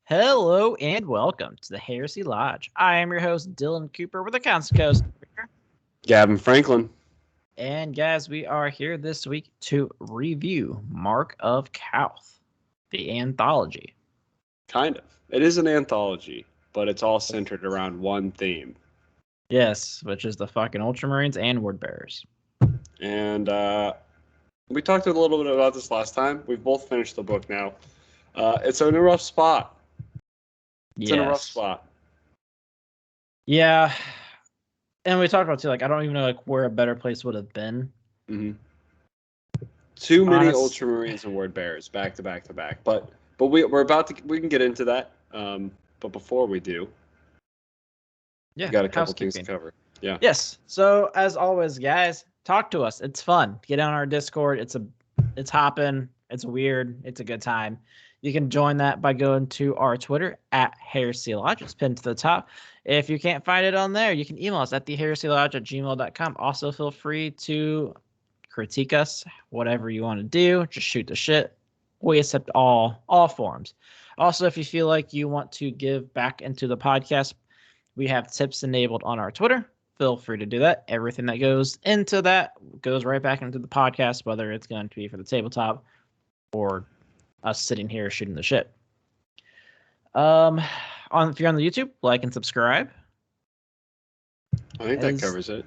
Hello and welcome to the Heresy Lodge. I am your host, Dylan Cooper, with the Council Coast. Gavin Franklin. And guys, we are here this week to review Mark of Calth, the anthology. Kind of. It is an anthology, but it's all centered around one theme. Yes, which is the fucking Ultramarines and Wordbearers. And we talked a little bit about this last time. We've both finished the book now. It's in a rough spot. It's in a rough spot. Yeah. And we talked about too, like, I don't even know where a better place would have been. Mm-hmm. Too many Ultramarines and Wordbearers back to back to back. But we're about to, we can get into that. But before we do, we got a couple things to cover. Yeah. Yes. So as always, guys, talk to us. It's fun. Get on our Discord. It's hopping. It's weird. It's a good time. You can join that by going to our Twitter at Heresy Lodge. It's pinned to the top. If you can't find it on there, you can email us at theheresylodge@gmail.com. Also, feel free to critique us, whatever you want to do. Just shoot the shit. We accept all forms. Also, if you feel like you want to give back into the podcast, we have tips enabled on our Twitter. Feel free to do that. Everything that goes into that goes right back into the podcast, whether it's going to be for the tabletop or us sitting here shooting the shit. If you're on the YouTube, like and subscribe. I think that covers it.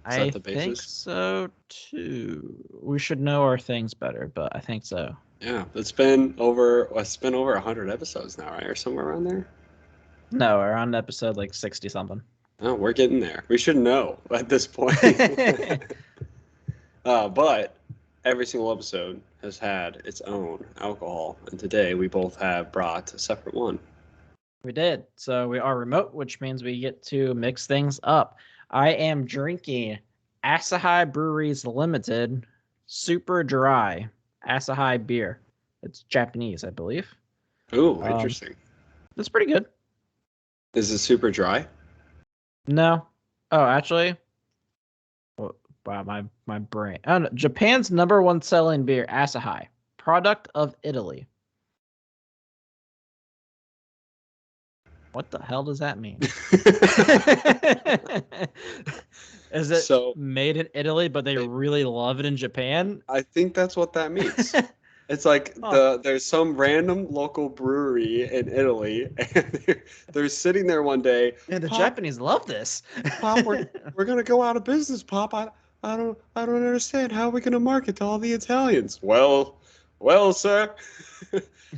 I think so too. We should know our things better, but I think so. Yeah, it's been over 100 episodes now, right? Or somewhere around there? No, we're on episode like 60 something. Oh, we're getting there. We should know at this point. But every single episode has had its own alcohol, and today we both have brought a separate one. We did. So we are remote, which means we get to mix things up. I am drinking Asahi Breweries Limited Super Dry Asahi beer. It's Japanese, I believe. Ooh, interesting. It's pretty good. Is it super dry? No. Oh, actually. Wow, my brain. Oh, no. Japan's #1 selling beer, Asahi, product of Italy. What the hell does that mean? Is it made in Italy, but they really love it in Japan? I think that's what that means. It's like there's some random local brewery in Italy, and they're sitting there one day. And the Japanese love this. Pop, we're gonna go out of business, Pop. I don't understand. How are we gonna market to all the Italians? Well, sir,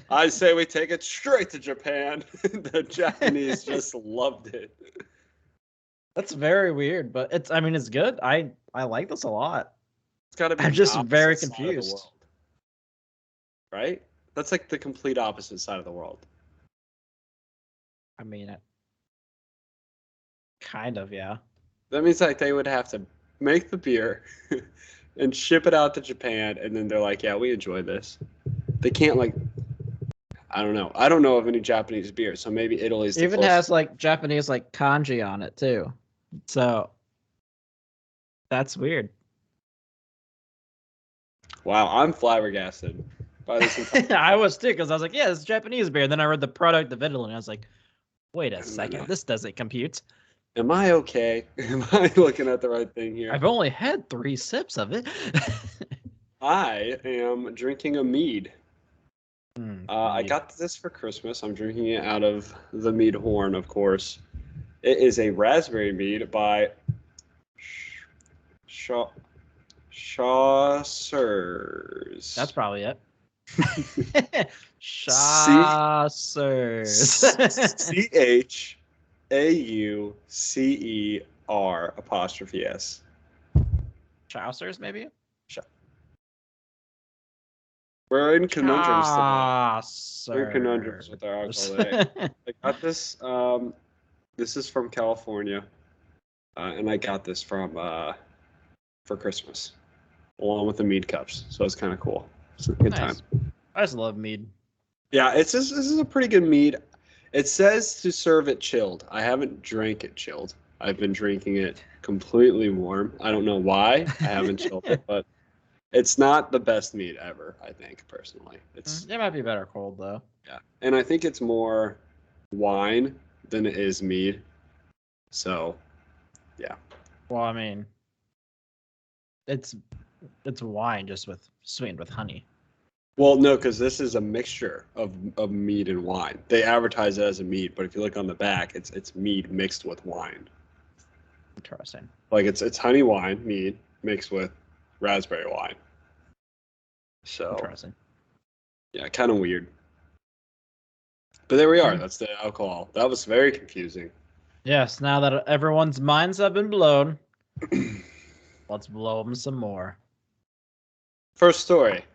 I say we take it straight to Japan. The Japanese just loved it. That's very weird, but it's good. I like this a lot. It's gotta be. I'm just very confused. Right? That's like the complete opposite side of the world. I mean, kind of, yeah. That means like they would have to make the beer and ship it out to Japan, and then they're like, yeah, we enjoy this. They can't I don't know. I don't know of any Japanese beer, so maybe Italy's even has like Japanese like kanji on it too. So that's weird. Wow, I'm flabbergasted. I was too, because I was like, yeah, it's Japanese beer. And then I read the product of Italy, and I was like, wait a second, this doesn't compute. Am I okay? Am I looking at the right thing here? I've only had 3 sips of it. I am drinking a Mead. I got this for Christmas. I'm drinking it out of the Mead horn, of course. It is a raspberry mead by Chaucer's. That's probably it. Chaucer's. CHAUCER''S. Chaucer's, maybe? We're in conundrums today. We're in conundrums with our alcohol today. I got this. This is from California, and I got this from for Christmas, along with the Mead cups. So it's kind of cool. It's a good time. I just love Mead. Yeah, this is a pretty good Mead. It says to serve it chilled. I haven't drank it chilled. I've been drinking it completely warm. I don't know why I haven't chilled it, but It's not the best mead ever, I think, personally. It might be better cold, though. Yeah. And I think it's more wine than it is mead. So, yeah. Well, I mean, it's wine just sweetened with honey. Well, no, because this is a mixture of mead and wine. They advertise it as a mead, but if you look on the back, it's mead mixed with wine. Interesting. Like it's honey wine, mead, mixed with raspberry wine. So interesting. Yeah, kind of weird. But there we are. That's the alcohol. That was very confusing. Yes, now that everyone's minds have been blown, let's blow them some more. First story.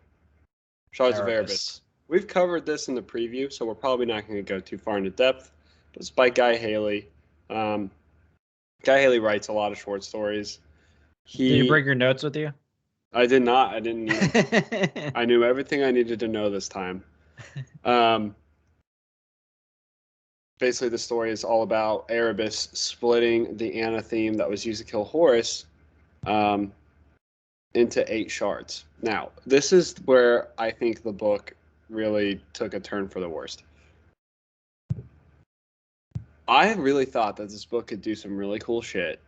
Shards of Erebus. We've covered this in the preview, so we're probably not going to go too far into depth. But it's by Guy Haley. Guy Haley writes a lot of short stories. Did you bring your notes with you? I did not. I didn't need them. I knew everything I needed to know this time. Basically, the story is all about Erebus splitting the anatheme that was used to kill Horus into 8 shards. Now, this is where I think the book really took a turn for the worst. I really thought that this book could do some really cool shit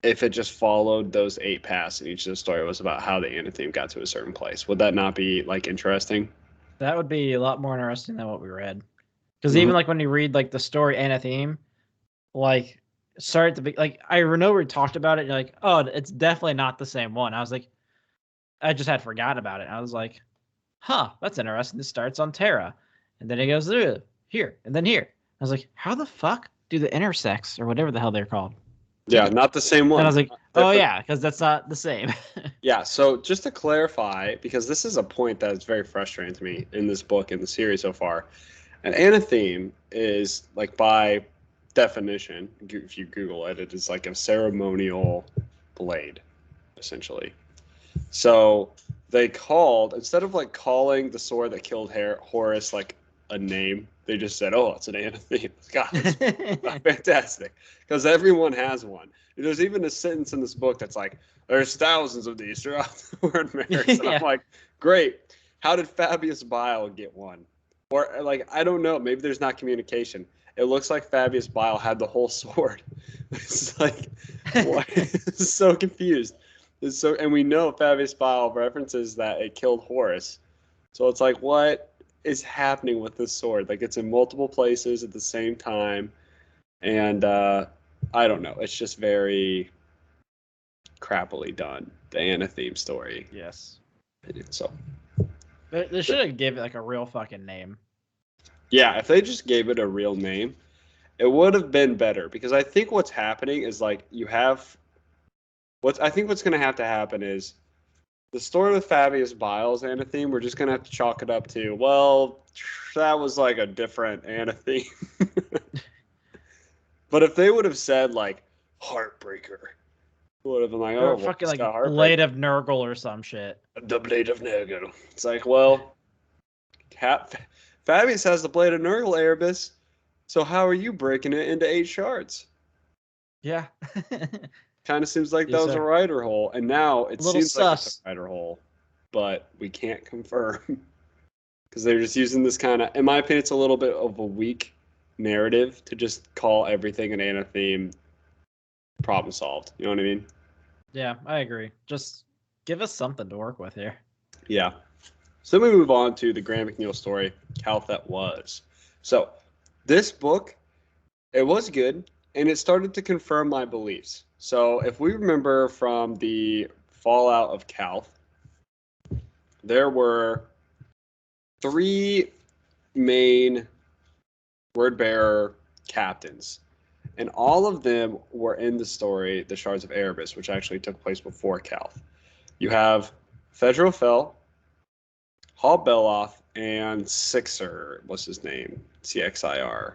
if it just followed those 8 paths, and each of the story was about how the anatheme got to a certain place. Would that not be like interesting? That would be a lot more interesting than what we read. Because even like when you read like the story anatheme, like start to be like I know we talked about it. And you're like, oh, it's definitely not the same one. I was like, I just had forgotten about it. I was like, huh, that's interesting. This starts on Terra, and then it goes here, and then here. I was like, how the fuck do the intersects or whatever the hell they're called? Yeah, not the same one. And I was like, oh yeah, because that's not the same. Yeah, so just to clarify, because this is a point that is very frustrating to me in this book and the series so far. An anatheme is, like, by definition, if you Google it, it is like a ceremonial blade, essentially. So they called, instead of like calling the sword that killed Horus like a name, they just said, oh, it's an anatheme. God, that's fantastic. Because everyone has one. There's even a sentence in this book that's like, there's thousands of these throughout the word Maris. And I'm like, great. How did Fabius Bile get one? Or, like, I don't know. Maybe there's not communication. It looks like Fabius Bile had the whole sword. It's like, what? It's so confused. It's so, and we know Fabius Bile references that it killed Horus. So it's like, what is happening with this sword? Like, it's in multiple places at the same time. And I don't know. It's just very crappily done. The anatheme story. Yes. So. They should have given it like a real fucking name. Yeah, if they just gave it a real name, it would have been better. Because I think what's happening is like you have. I think what's going to have to happen is the story with Fabius Bile's anatheme. We're just going to have to chalk it up to, well, that was like a different anatheme. But if they would have said like Heartbreaker, it would have been like, oh, fucking like Blade of Nurgle or some shit. The Blade of Nurgle. It's like, well, Fabius has the Blade of Nurgle, Erebus. So how are you breaking it into 8 shards? Yeah. Kind of seems like that was a writer hole, and now it seems like it's a writer hole, but we can't confirm because they're just using this kind of, in my opinion, it's a little bit of a weak narrative to just call everything an anatheme. Problem solved. You know what I mean? Yeah, I agree. Just give us something to work with here. Yeah. So then we move on to the Graham Mcneil story, Calth That Was. So this book, it was good, and it started to confirm my beliefs. So if we remember from the fallout of Calth, there were 3 main word bearer captains, and all of them were in the story, The Shards of Erebus, which actually took place before Calth. You have Fedro Fel, Hall Beloth, and Cixir. What's his name? Cxir.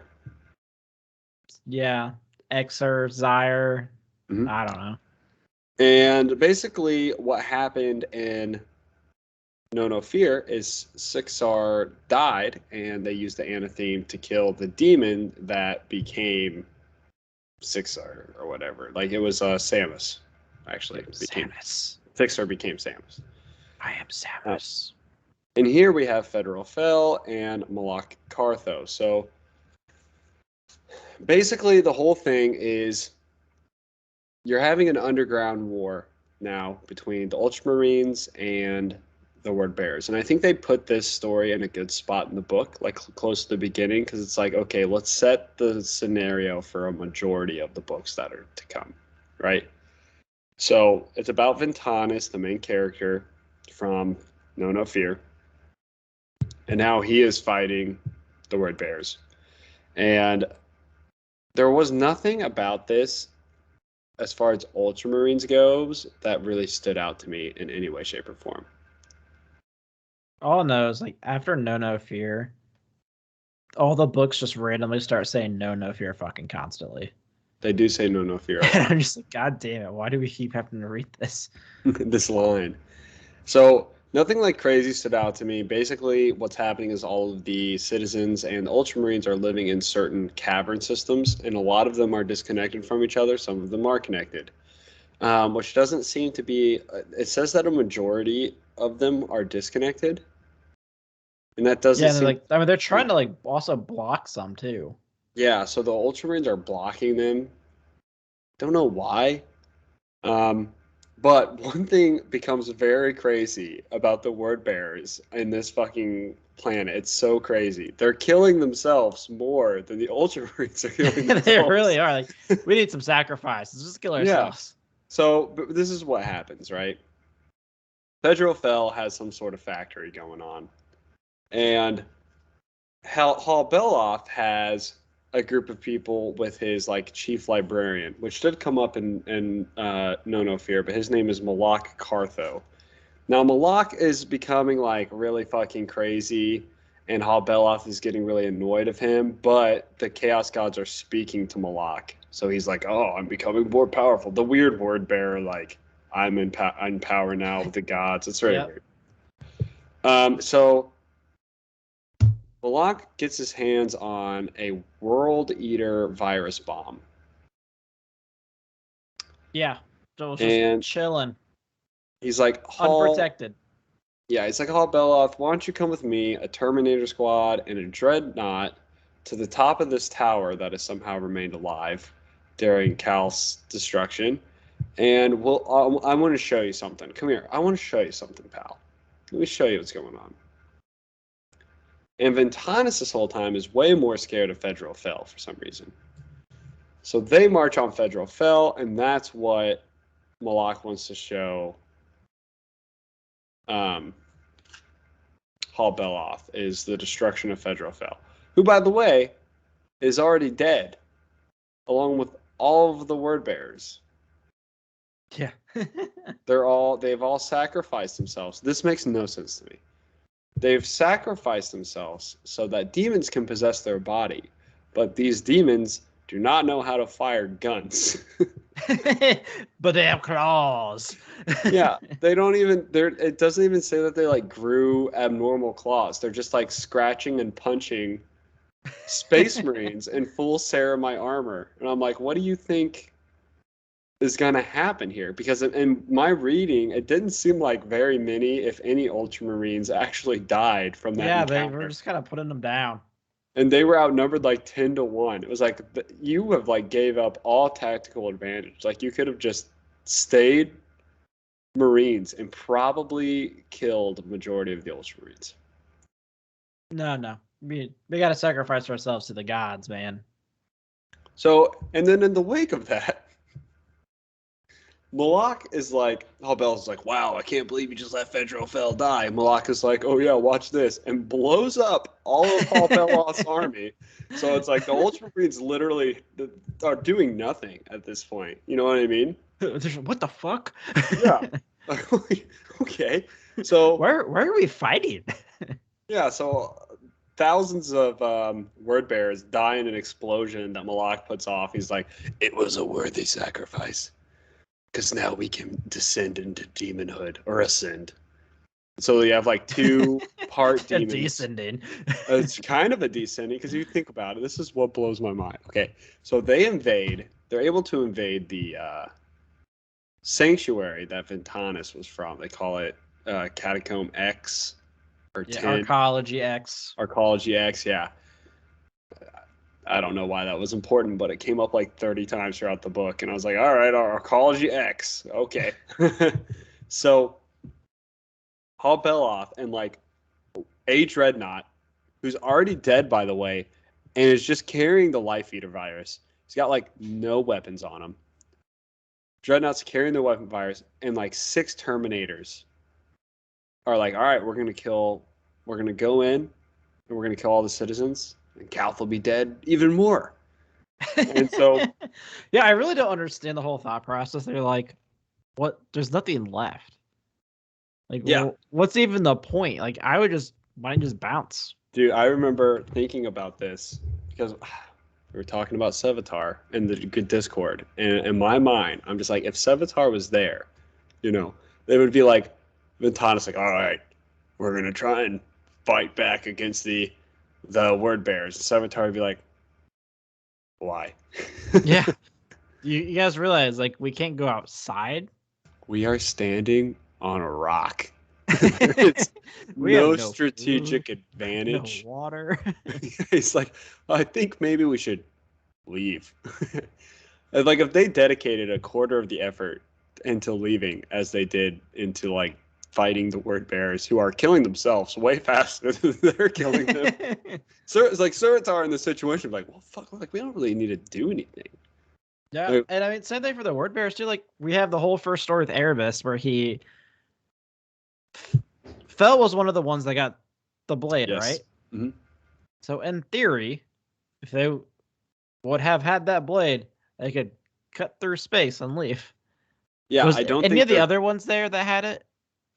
Yeah, Xer, Zyre. Mm-hmm. I don't know. And basically what happened in No Fear is Cixir died, and they used the anatheme to kill the demon that became Cixir or whatever. Like, it was Samus, actually. Samus. Fixer became Samus. I am Samus. And here we have Federal Fel and Malak Cartho. So basically the whole thing is you're having an underground war now between the Ultramarines and the Word Bearers. And I think they put this story in a good spot in the book, like close to the beginning, because it's like, okay, let's set the scenario for a majority of the books that are to come, right? So it's about Ventanis, the main character from Know No Fear. And now he is fighting the Word Bearers. And there was nothing about this, as far as Ultramarines goes, that really stood out to me in any way, shape, or form. All I know is, like, after Know No Fear, all the books just randomly start saying No Fear fucking constantly. They do say No Fear. I'm just like, God damn it, why do we keep having to read this? This line. So nothing like crazy stood out to me. Basically, what's happening is all of the citizens and the Ultramarines are living in certain cavern systems, and a lot of them are disconnected from each other. Some of them are connected, which doesn't seem to be. It says that a majority of them are disconnected, and that doesn't. Yeah, like, I mean, they're trying to like also block some too. Yeah, so the Ultramarines are blocking them. Don't know why. But one thing becomes very crazy about the Word Bearers in this fucking planet. It's so crazy. They're killing themselves more than the Ultramarines are killing themselves. They really are. Like, we need some sacrifices. Just kill ourselves. Yeah. So but this is what happens, right? Federal Fel has some sort of factory going on. And Hal Beloff has a group of people with his like chief librarian, which did come up in Know No Fear, but his name is Malak Cartho. Now Malak is becoming like really fucking crazy, and Hal Beloff is getting really annoyed of him, but the Chaos Gods are speaking to Malak. So he's like, oh, I'm becoming more powerful. The weird word bearer, like, I'm in power now with the gods. It's very weird. So Malak gets his hands on a World Eater virus bomb. Yeah. So it's just chilling. He's like, unprotected. Yeah, he's like, Hal Beloff, why don't you come with me, a Terminator squad, and a Dreadnought to the top of this tower that has somehow remained alive during Calth's destruction. And I want to show you something. Come here. I want to show you something, pal. Let me show you what's going on. And Ventanis this whole time is way more scared of Federal Fel for some reason. So they march on Federal Fel, and that's what Malak wants to show Hal Beloff, is the destruction of Federal Fel, who, by the way, is already dead, along with all of the Word Bearers. Yeah. They've all sacrificed themselves. This makes no sense to me. They've sacrificed themselves so that demons can possess their body, but these demons do not know how to fire guns. But they have claws. Yeah, they don't even. It doesn't even say that they like grew abnormal claws. They're just like scratching and punching Space Marines in full Ceramite armor, and I'm like, what do you think is gonna happen here? Because in my reading, it didn't seem like very many, if any, Ultramarines actually died from that. Yeah, encounter. they were just kind of putting them down. And they were outnumbered like 10-1. It was like you have like gave up all tactical advantage. Like you could have just stayed Marines and probably killed the majority of the Ultramarines. No. We got to sacrifice ourselves to the gods, man. So, and then in the wake of that, Malak is like, Hal Beloff's like, wow, I can't believe you just let Federal Fel die. Malak is like, oh yeah, watch this, and blows up all of Hal Beloff's army. So it's like the Ultramarines literally are doing nothing at this point. You know what I mean? What the fuck? Yeah. Okay. So where are we fighting? Yeah. So thousands of word bearers die in an explosion that Malak puts off. He's like, it was a worthy sacrifice, because now we can descend into demonhood, or ascend. So you have like two part demons. Descending. It's kind of a descending, because you think about it. This is what blows my mind. Okay, so they invade. They're able to invade the sanctuary that Ventanus was from. They call it Catacomb X or 10. Arcology X. Arcology X, yeah. I don't know why that was important, but it came up like 30 times throughout the book, and I was like, all right, Arcology X, okay. So, Hal Beloff and like a Dreadnought, who's already dead, by the way, and is just carrying the Life Eater virus. He's got like no weapons on him. Dreadnought's carrying the weapon virus, and like 6 Terminators are like, all right, we're gonna go in, and we're gonna kill all the citizens, and Calth will be dead even more. And so, yeah, I really don't understand the whole thought process. They're like, what? There's nothing left. Like, yeah, well, what's even the point? Like, I would just bounce. Dude, I remember thinking about this because we were talking about Sevatar in the good Discord, and in my mind, I'm just like, if Sevatar was there, you know, they would be like, Ventanus like, all right, we're gonna try and fight back against the word bearers. And Sevatar would be like, why? Yeah, you guys realize like we can't go outside. We are standing on a rock. It's no strategic food, advantage. No water. It's like, I think maybe we should leave. Like if they dedicated a quarter of the effort into leaving as they did into like fighting the word bearers who are killing themselves way faster than they're killing them. So it's like Surutar in the situation, like, well, fuck, like we don't really need to do anything. Yeah, like, and I mean, same thing for the word bearers too. Like we have the whole first story with Erebus where he Fell was one of the ones that got the blade, yes. right? Mm-hmm. So in theory, if they would have had that blade, they could cut through space and leave. Yeah, was I don't any think of the other ones there that had it.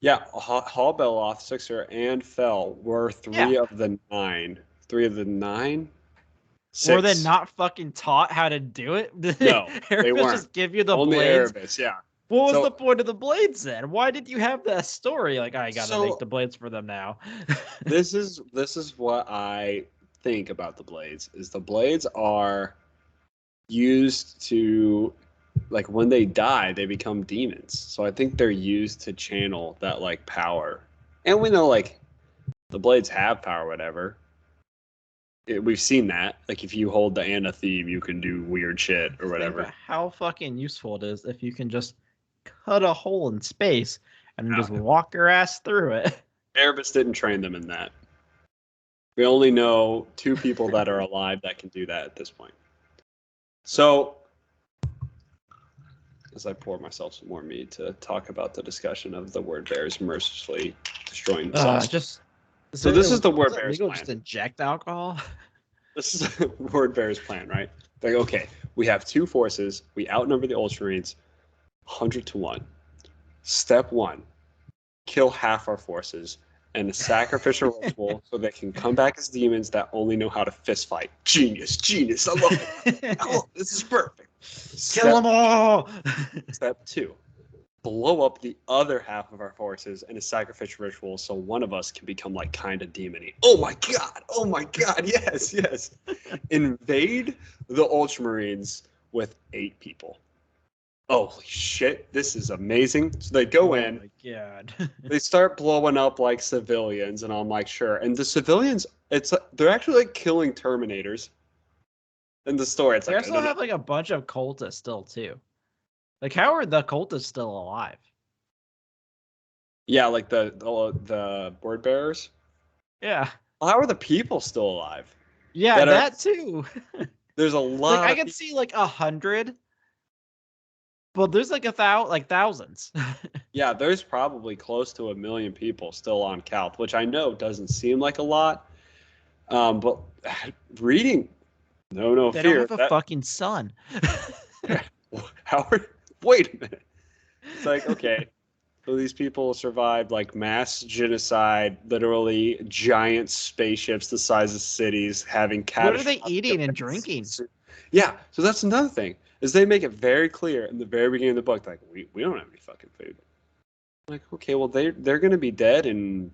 Yeah, Hal Beloff, Sixer, and Fell were three of the 9. 3 of the 9? 6. Were they not fucking taught how to do it? No, they weren't. Just give you the Only blades? Erebus, yeah. What was the point of the blades then? Why did you have that story? Like, I gotta make the blades for them now. This is what I think about the blades. Is the blades are used to, like, when they die, they become demons. So I think they're used to channel that like power. And we know like the blades have power, whatever. We've seen that. Like if you hold the anatheme, you can do weird shit or whatever. How fucking useful it is if you can just cut a hole in space and just walk your ass through it. Erebus didn't train them in that. We only know 2 people that are alive that can do that at this point. So, as I pour myself some more mead to talk about the discussion of the word bears mercilessly destroying themselves. So this is the word bear's plan. Just inject alcohol? This is the word bear's plan, right? Like, okay, we have 2 forces. We outnumber the Ultramarines 100 to 1. Step 1, kill half our forces and a sacrificial ritual so they can come back as demons that only know how to fist fight. Genius. I love it. This is perfect. Kill them all. Step 2, blow up the other half of our forces in a sacrificial ritual so one of us can become like kind of demony. Oh my god, yes. Invade the Ultramarines with 8 people. Holy shit, this is amazing. So they go in. Oh my god. They start blowing up like civilians, and I'm like, sure. And the civilians, they're actually like killing Terminators. In the story, it's they like also have like a bunch of cultists still too. Like, how are the cultists still alive? Yeah, like the word bearers. Yeah. Well, how are the people still alive? Yeah, that too. There's a lot. Like, I can see like 100. But there's like thousands. Yeah, there's probably close to 1 million people still on Calth, which I know doesn't seem like a lot. But reading, no they fear. They don't have a fucking sun. Howard, wait a minute. It's like, okay, so these people survived like mass genocide, literally giant spaceships the size of cities, having What are they eating and drinking? Yeah, so that's another thing. Is they make it very clear in the very beginning of the book, like, we don't have any fucking food. I'm like, okay, well, they're going to be dead in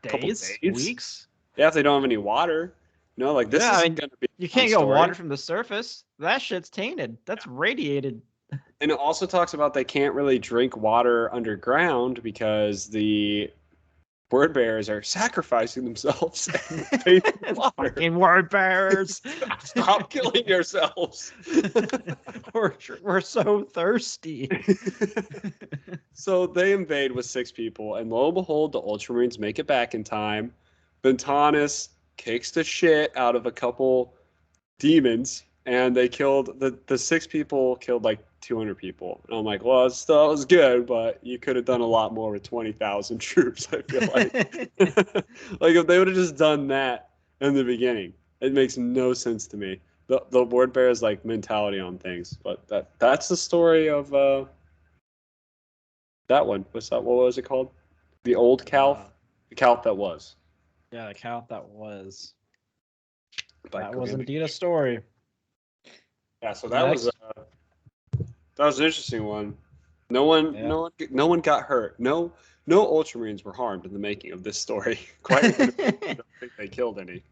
days, weeks? Yeah, if they don't have any water. No, like, this is going to be... You can't get water from the surface. That shit's tainted. That's radiated. And it also talks about they can't really drink water underground because the word bearers are sacrificing themselves and facing water. Fucking word bearers! Stop killing yourselves. we're so thirsty. So they invade with 6 people, and lo and behold, the Ultramarines make it back in time. Ventanus kicks the shit out of a couple demons, and they killed the 6 people killed like 200 people. And I'm like, well, that was good, but you could have done a lot more with 20,000 troops. I feel like, like if they would have just done that in the beginning, it makes no sense to me. The word bearers like mentality on things, but that's the story of that one. What's that? What was it called? The old Calth, the Calth that was. Yeah, the Calth that was. That That was indeed a story. Yeah, so that was an interesting one. No one got hurt. No Ultramarines were harmed in the making of this story. Quite a bit. I don't think they killed any.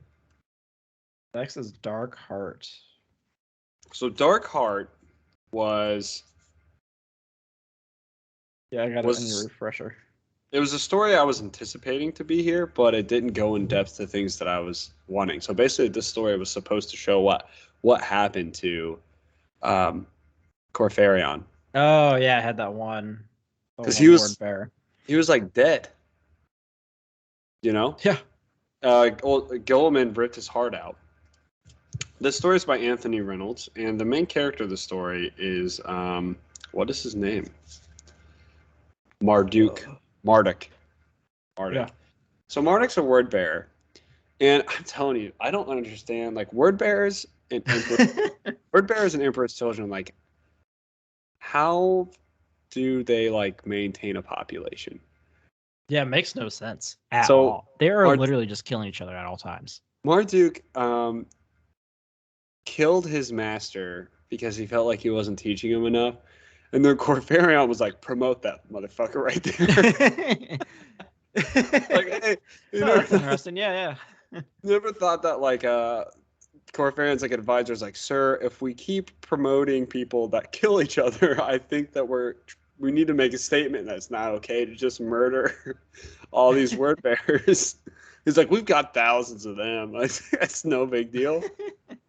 Next is Dark Heart. So Dark Heart was. Yeah, I got it in your refresher. It was a story I was anticipating to be here, but it didn't go in depth to things that I was wanting. So basically, this story was supposed to show what happened to Corfarion. Oh yeah, I had that one. Because he was like dead. You know? Yeah. Gilliman ripped his heart out. This story is by Anthony Reynolds, and the main character of the story is what is his name? Marduk. Yeah. So Marduk's a word bearer, and I'm telling you, I don't understand like word bearers and Emperor's children. Like, how do they like maintain a population? Yeah, it makes no sense at all. They are literally just killing each other at all times. Marduk killed his master because he felt like he wasn't teaching him enough. And then Corfarion was like, promote that motherfucker right there. Like, hey, that's interesting. Yeah. Never thought that like Corfarion's like advisor is like, sir, if we keep promoting people that kill each other, I think that we need to make a statement that it's not okay to just murder all these word bearers. He's like, we've got thousands of them. That's no big deal.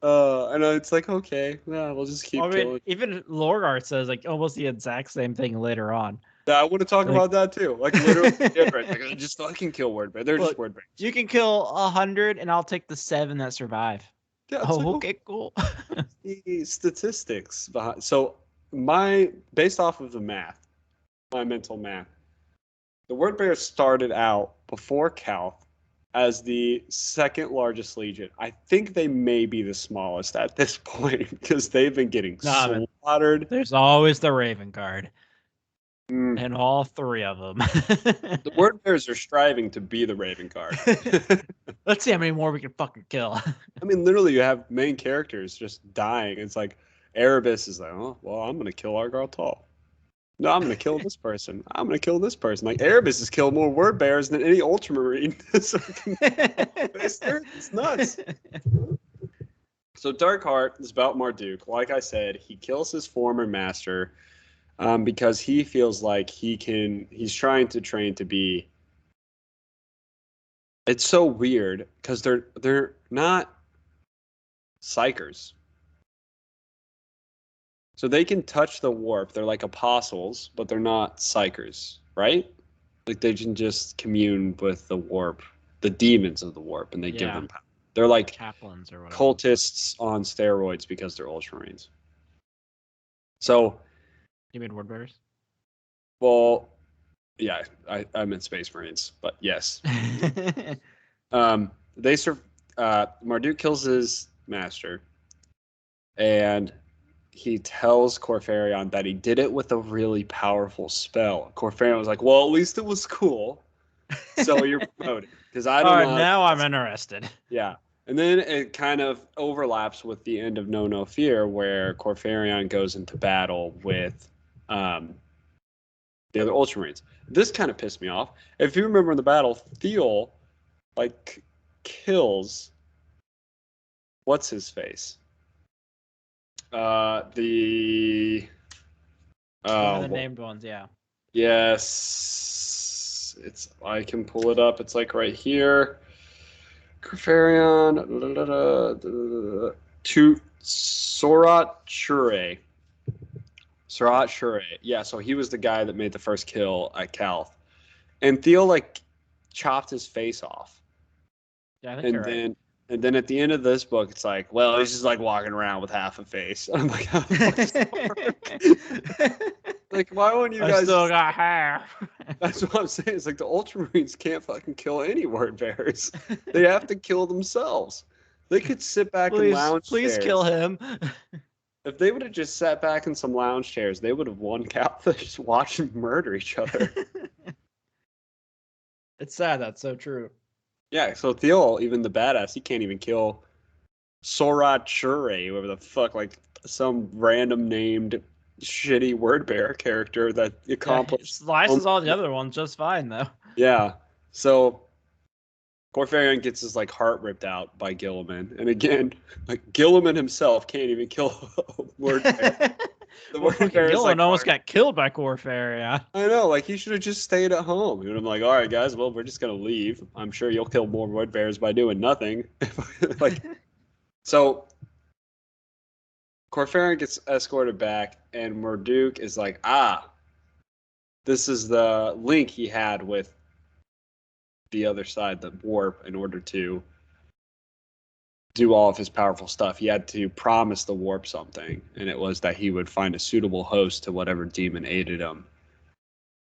And it's like, okay, yeah, we'll just keep killing. Even Lorgar says like almost the exact same thing later on. Yeah, I want to talk about that too. Like literally different. Like, I can kill word bearers. They're just word bearers. You can kill 100, and I'll take the 7 that survive. Yeah, okay, cool. The statistics behind. So based off of the math, my mental math, the word bearers started out before Calth as the 2nd largest legion. I think they may be the smallest at this point because they've been getting slaughtered. There's always the Raven Guard. And all 3 of them. The word bearers are striving to be the Raven Guard. Let's see how many more we can fucking kill. I mean, literally, you have main characters just dying. It's like Erebus is like, oh, well, I'm going to kill Argal Tall. No, I'm going to kill this person. I'm going to kill this person. Like, Erebus has killed more word bearers than any Ultramarine. It's nuts. So Dark Heart is about Marduk. Like I said, he kills his former master because he feels like he's trying to train to be. It's so weird because they're not psychers. So they can touch the warp. They're like apostles, but they're not psychers, right? Like they can just commune with the warp, the demons of the warp, and they give them power. They're like chaplains or whatever. Cultists on steroids because they're Ultramarines. So you mean word bearers? Well, yeah, I meant Space Marines, but yes. Marduk kills his master, and he tells Corfarion that he did it with a really powerful spell. Corfarion was like, well, at least it was cool. So you're promoted. Because I don't know. Now I'm interested. Yeah. And then it kind of overlaps with the end of No Fear, where Corfarion goes into battle with the other Ultramarines. This kind of pissed me off. If you remember in the battle, Thiel like kills what's his face? The One of the named ones, yeah. Yes. I can pull it up. It's like right here. Corfarion. To Sorat Shure. Sorat Shure. Yeah, so he was the guy that made the first kill at Calth. And Theo like chopped his face off. Yeah, I think you're right. And then at the end of this book, it's like, well, he's just like walking around with half a face. I'm like, how the fuck does that work? Like, why wouldn't you guys? I still got hair. That's what I'm saying. It's like the Ultramarines can't fucking kill any word bearers. They have to kill themselves. They could sit back and lounge. Please kill him. If they would have just sat back in some lounge chairs, they would have won Calth just watching them murder each other. It's sad. That's so true. Yeah, so Thiel, even the badass, he can't even kill Sorat Shure, whoever the fuck, like some random named shitty word bearer character that accomplished. Slices all the other ones just fine though. Yeah. So Corfarion gets his like heart ripped out by Gilliman. And again, like Gilliman himself can't even kill a word bearer. Gilliman almost got killed by Corfarion. I know, like he should have just stayed at home. And I'm like, all right, guys, well, we're just gonna leave. I'm sure you'll kill more word bearers by doing nothing. Like, so Corfarion gets escorted back, and Marduk is like, this is the link he had with the other side, the warp, in order to do all of his powerful stuff. He had to promise the warp something, and it was that he would find a suitable host to whatever demon aided him.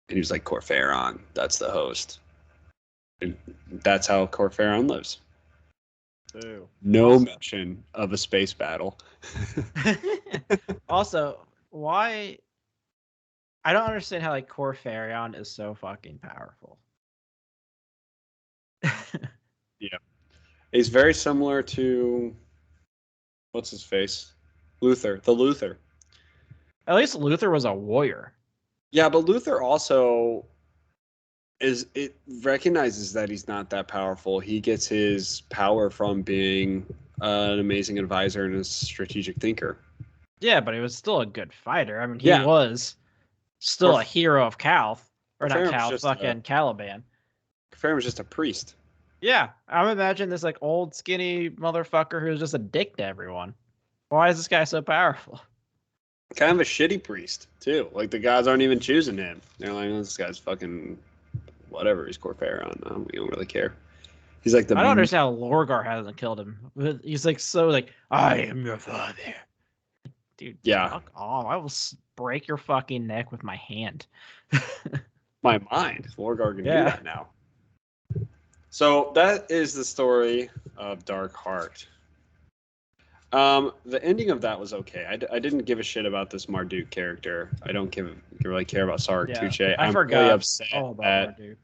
And he was like, Corfarion, that's the host. And that's how Corfarion lives. Ooh. No mention of a space battle. Also, why? I don't understand how like Corfarion is so fucking powerful. Yeah. He's very similar to what's his face? Luther. The Luther. At least Luther was a warrior. Yeah, but Luther also recognizes that he's not that powerful. He gets his power from being an amazing advisor and a strategic thinker. Yeah, but he was still a good fighter. I mean, he was still a hero of Calth. Or not Calth, fucking Caliban. Corfarion was just a priest. Yeah, I would imagine this like old skinny motherfucker who's just a dick to everyone. Why is this guy so powerful? Kind of a shitty priest too. Like the guys aren't even choosing him. They're like, oh, this guy's fucking whatever. He's Corfarion. We don't really care. He's like the. I don't understand how Lorgar hasn't killed him. He's like so like, I am your father, dude. Yeah. Fuck off! I will break your fucking neck with my hand. My mind. Lorgar can do that now. So that is the story of Dark Heart. The ending of that was okay. I didn't give a shit about this Marduk character. I don't really care about Sark Tuche. I forgot really upset all about Marduk.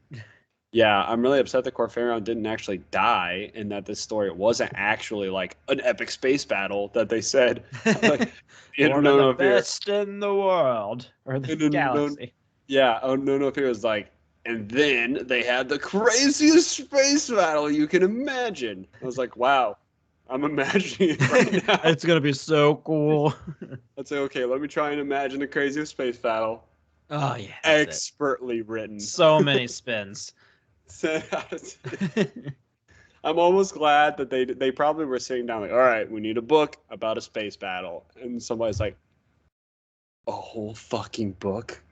Yeah, I'm really upset that Corfarion didn't actually die, and that this story wasn't actually like an epic space battle that they said. Like, one of the best in the world or the galaxy. Yeah, No Fear was like, and then they had the craziest space battle you can imagine. I was like, wow, I'm imagining it right now. It's going to be so cool. I'd say, okay, let me try and imagine the craziest space battle. Oh, yeah. Expertly written. So many spins. I'm almost glad that they probably were sitting down like, all right, we need a book about a space battle. And somebody's like, a whole fucking book?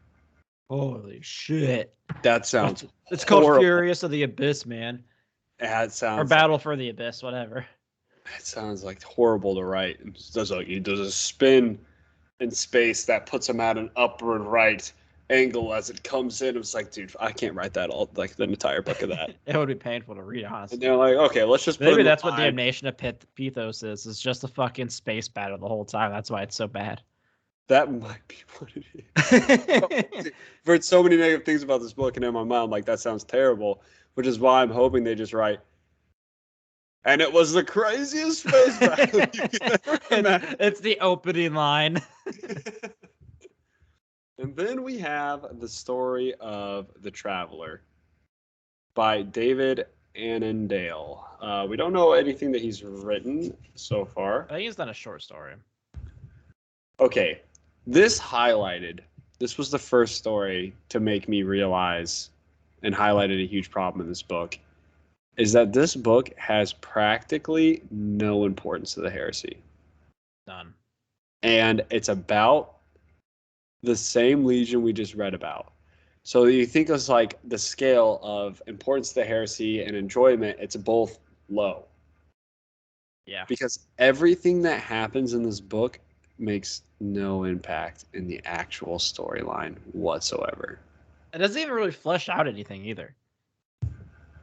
Holy shit. That sounds It's called Furious of the Abyss, man. It sounds or Battle for the Abyss, whatever. It sounds like horrible to write. He does a spin in space that puts him at an upward right angle as it comes in. It's like, dude, I can't write that all like the entire book of that. It would be painful to read, honestly. And they're like, okay, let's just maybe that's what the Damnation of Pythos is. It's just a fucking space battle the whole time. That's why it's so bad. That might be what it is. I've heard so many negative things about this book, and in my mind, I'm like, that sounds terrible. Which is why I'm hoping they just write. And it was the craziest space battle you could ever imagine. It's the opening line. And then we have the story of The Traveler by David Annandale. We don't know anything that he's written so far. I think he's done a short story. Okay, this highlighted this was the first story to make me realize and highlighted a huge problem in this book, is that this book has practically no importance to the heresy. None. And it's about the same legion we just read about. So you think it's like the scale of importance to the heresy and enjoyment, it's both low. Yeah. Because everything that happens in this book makes no impact in the actual storyline whatsoever. It doesn't even really flesh out anything either.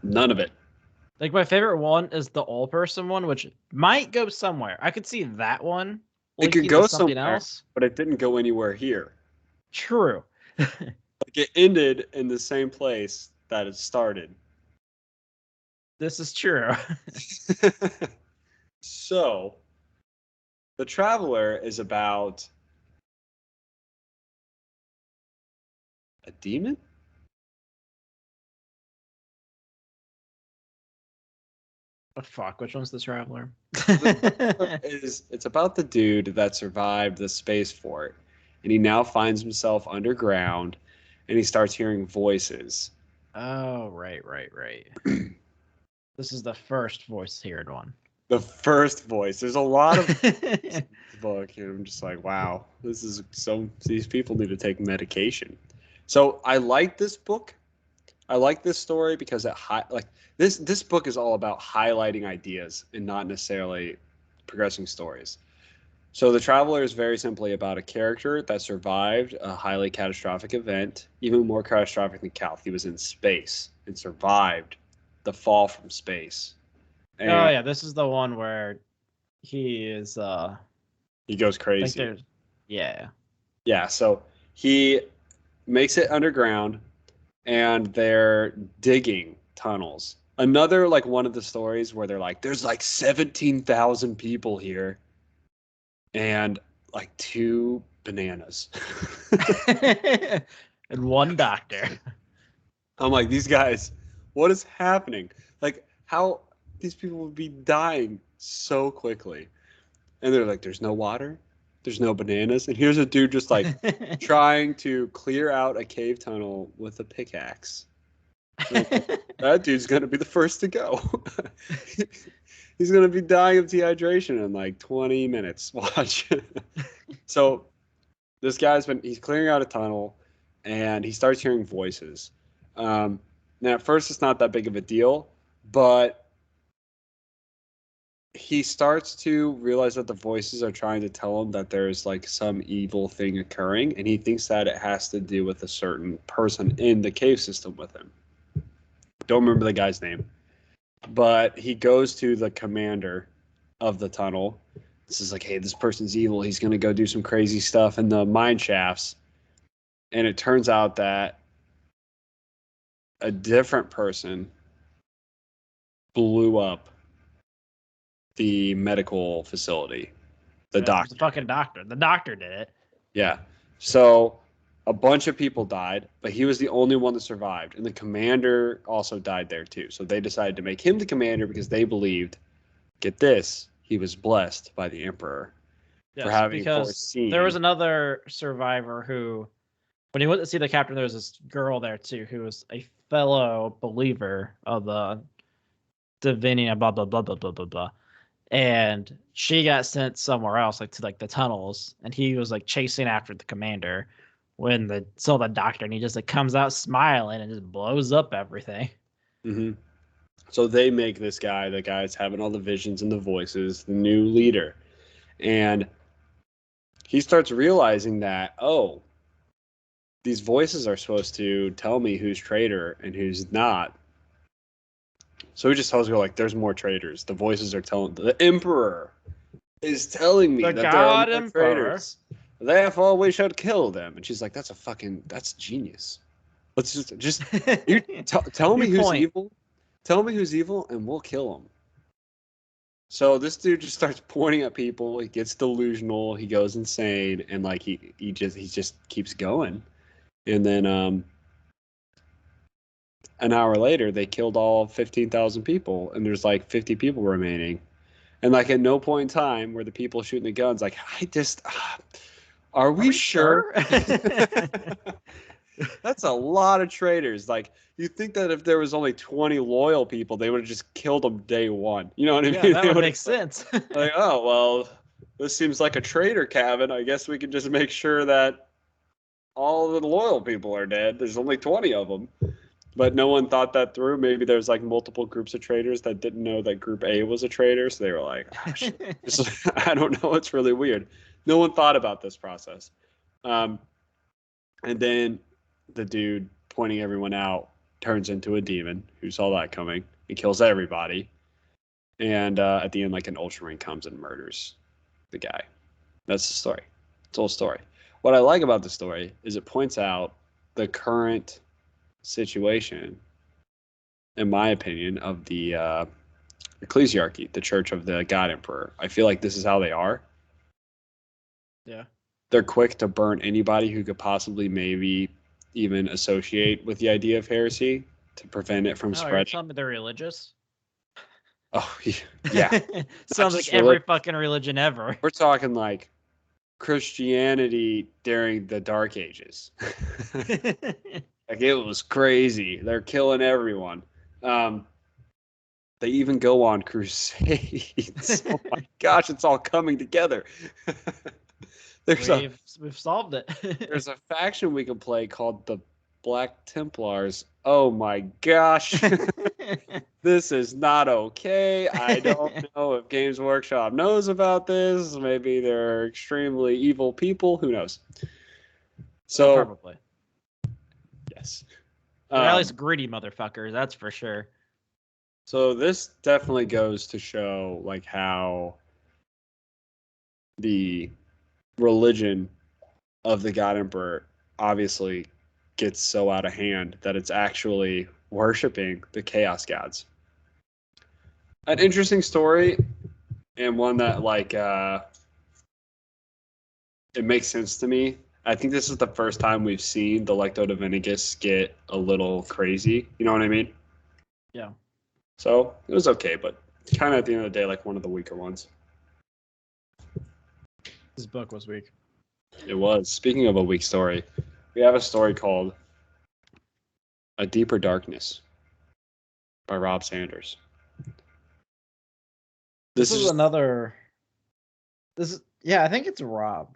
None of it. Like, my favorite one is the all person one, which might go somewhere. I could see that one. It could go something else, but it didn't go anywhere here. True. Like, it ended in the same place that it started. This is true. So, The Traveler is about a demon? Oh, fuck, which one's the Traveler? It's about the dude that survived the space fort, and he now finds himself underground, and he starts hearing voices. Oh, right. This is the first voice-heard one. The first voice. There's a lot of book, and I'm just like, wow, these people need to take medication. So I like this book. I like this story because this book is all about highlighting ideas and not necessarily progressing stories. So The Traveler is very simply about a character that survived a highly catastrophic event, even more catastrophic than Calth. He was in space and survived the fall from space. And oh yeah, this is the one where he is he goes crazy. Yeah, so he makes it underground, and they're digging tunnels. Another, like, one of the stories where they're like, there's like 17,000 people here and like 2 bananas and 1 doctor. I'm like, these guys, what is happening? Like, how these people would be dying so quickly. And they're like, there's no water, there's no bananas, and here's a dude just like trying to clear out a cave tunnel with a pickaxe. That dude's gonna be the first to go. He's gonna be dying of dehydration in like 20 minutes. Watch. So this he's clearing out a tunnel, and he starts hearing voices. Now at first it's not that big of a deal, but he starts to realize that the voices are trying to tell him that there's like some evil thing occurring, and he thinks that it has to do with a certain person in the cave system with him. Don't remember the guy's name, but he goes to the commander of the tunnel. This is like, hey, this person's evil. He's going to go do some crazy stuff in the mine shafts. And it turns out that a different person blew up the medical facility. The doctor. The fucking doctor. The doctor did it. Yeah. So a bunch of people died, but he was the only one that survived. And the commander also died there too. So they decided to make him the commander because they believed, get this, he was blessed by the emperor for having foreseen. There was another survivor who, when he went to see the captain, there was this girl there too who was a fellow believer of the divinity, blah blah blah blah blah blah blah, and she got sent somewhere else, like to like the tunnels, and he was like chasing after the commander when saw the doctor, and he just like comes out smiling and just blows up everything. Mm-hmm. So they make this guy, the guy that's having all the visions and the voices, the new leader. And he starts realizing that, oh, these voices are supposed to tell me who's traitor and who's not. So he just tells her, like, there's more traitors. The voices are telling, the emperor is telling me that there are more traitors. Therefore, we should kill them. And she's like, that's genius. Let's just you tell me who's evil. Tell me who's evil, and we'll kill him. So this dude just starts pointing at people. He gets delusional. He goes insane, and like he just keeps going. And then an hour later, they killed all 15,000 people, and there's like 50 people remaining. And like at no point in time were the people shooting the guns like, Are we sure? That's a lot of traitors. Like, you think that if there was only 20 loyal people, they would have just killed them day one. You know what I mean? Yeah, that would make sense. Like, oh, well, this seems like a traitor, Gavin. I guess we can just make sure that all of the loyal people are dead. There's only 20 of them. But no one thought that through. Maybe there's like multiple groups of traitors that didn't know that Group A was a traitor. So they were like, oh, shit. I don't know. It's really weird. No one thought about this process. And then the dude pointing everyone out turns into a demon who saw that coming. He kills everybody. And at the end, like an Ultramarine comes and murders the guy. That's the story. It's a whole story. What I like about the story is it points out the current situation, in my opinion, of the ecclesiarchy, the Church of the God Emperor. I feel like this is how they are. Yeah. They're quick to burn anybody who could possibly maybe even associate with the idea of heresy to prevent it from spreading. You're telling me they're religious? Oh, yeah. Sounds like every fucking religion ever. We're talking like Christianity during the Dark Ages. Like, it was crazy. They're killing everyone. They even go on crusades. Oh my gosh, it's all coming together. We've solved it. There's a faction we can play called the Black Templars. Oh my gosh. This is not okay. I don't know if Games Workshop knows about this. Maybe they're extremely evil people. Who knows? So probably. Yes. They're at least greedy motherfuckers, that's for sure. So this definitely goes to show like how the religion of the God Emperor obviously gets so out of hand that it's actually worshiping the Chaos Gods. An interesting story, and one that like it makes sense to me. I think this is the first time we've seen the Lecto Divinigus get a little crazy. You know what I mean? Yeah. So it was okay, but kind of at the end of the day, like one of the weaker ones. This book was weak. It was. Speaking of a weak story, we have a story called A Deeper Darkness by Rob Sanders. This is another. Yeah, I think it's Rob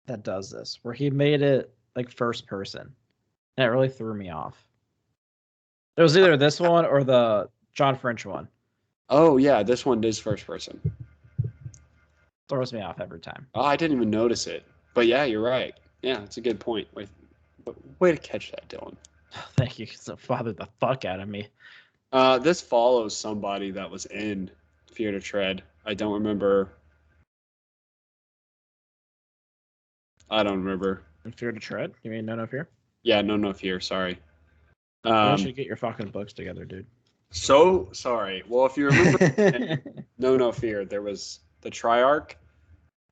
that does this, where he made it like first person, and it really threw me off. It was either this one or the John French one. Oh yeah, this one is first person. Throws me off every time. Oh, I didn't even notice it. But yeah, you're right. Yeah, it's a good point. Way to catch that, Dylan. Thank you. It's bothered the fuck out of me. This follows somebody that was in Fear to Tread. I don't remember. In Fear to Tread? You mean No Fear? Yeah, No Fear. Sorry. You should get your fucking books together, dude. So sorry. Well, if you remember, No Fear, there was the Triarch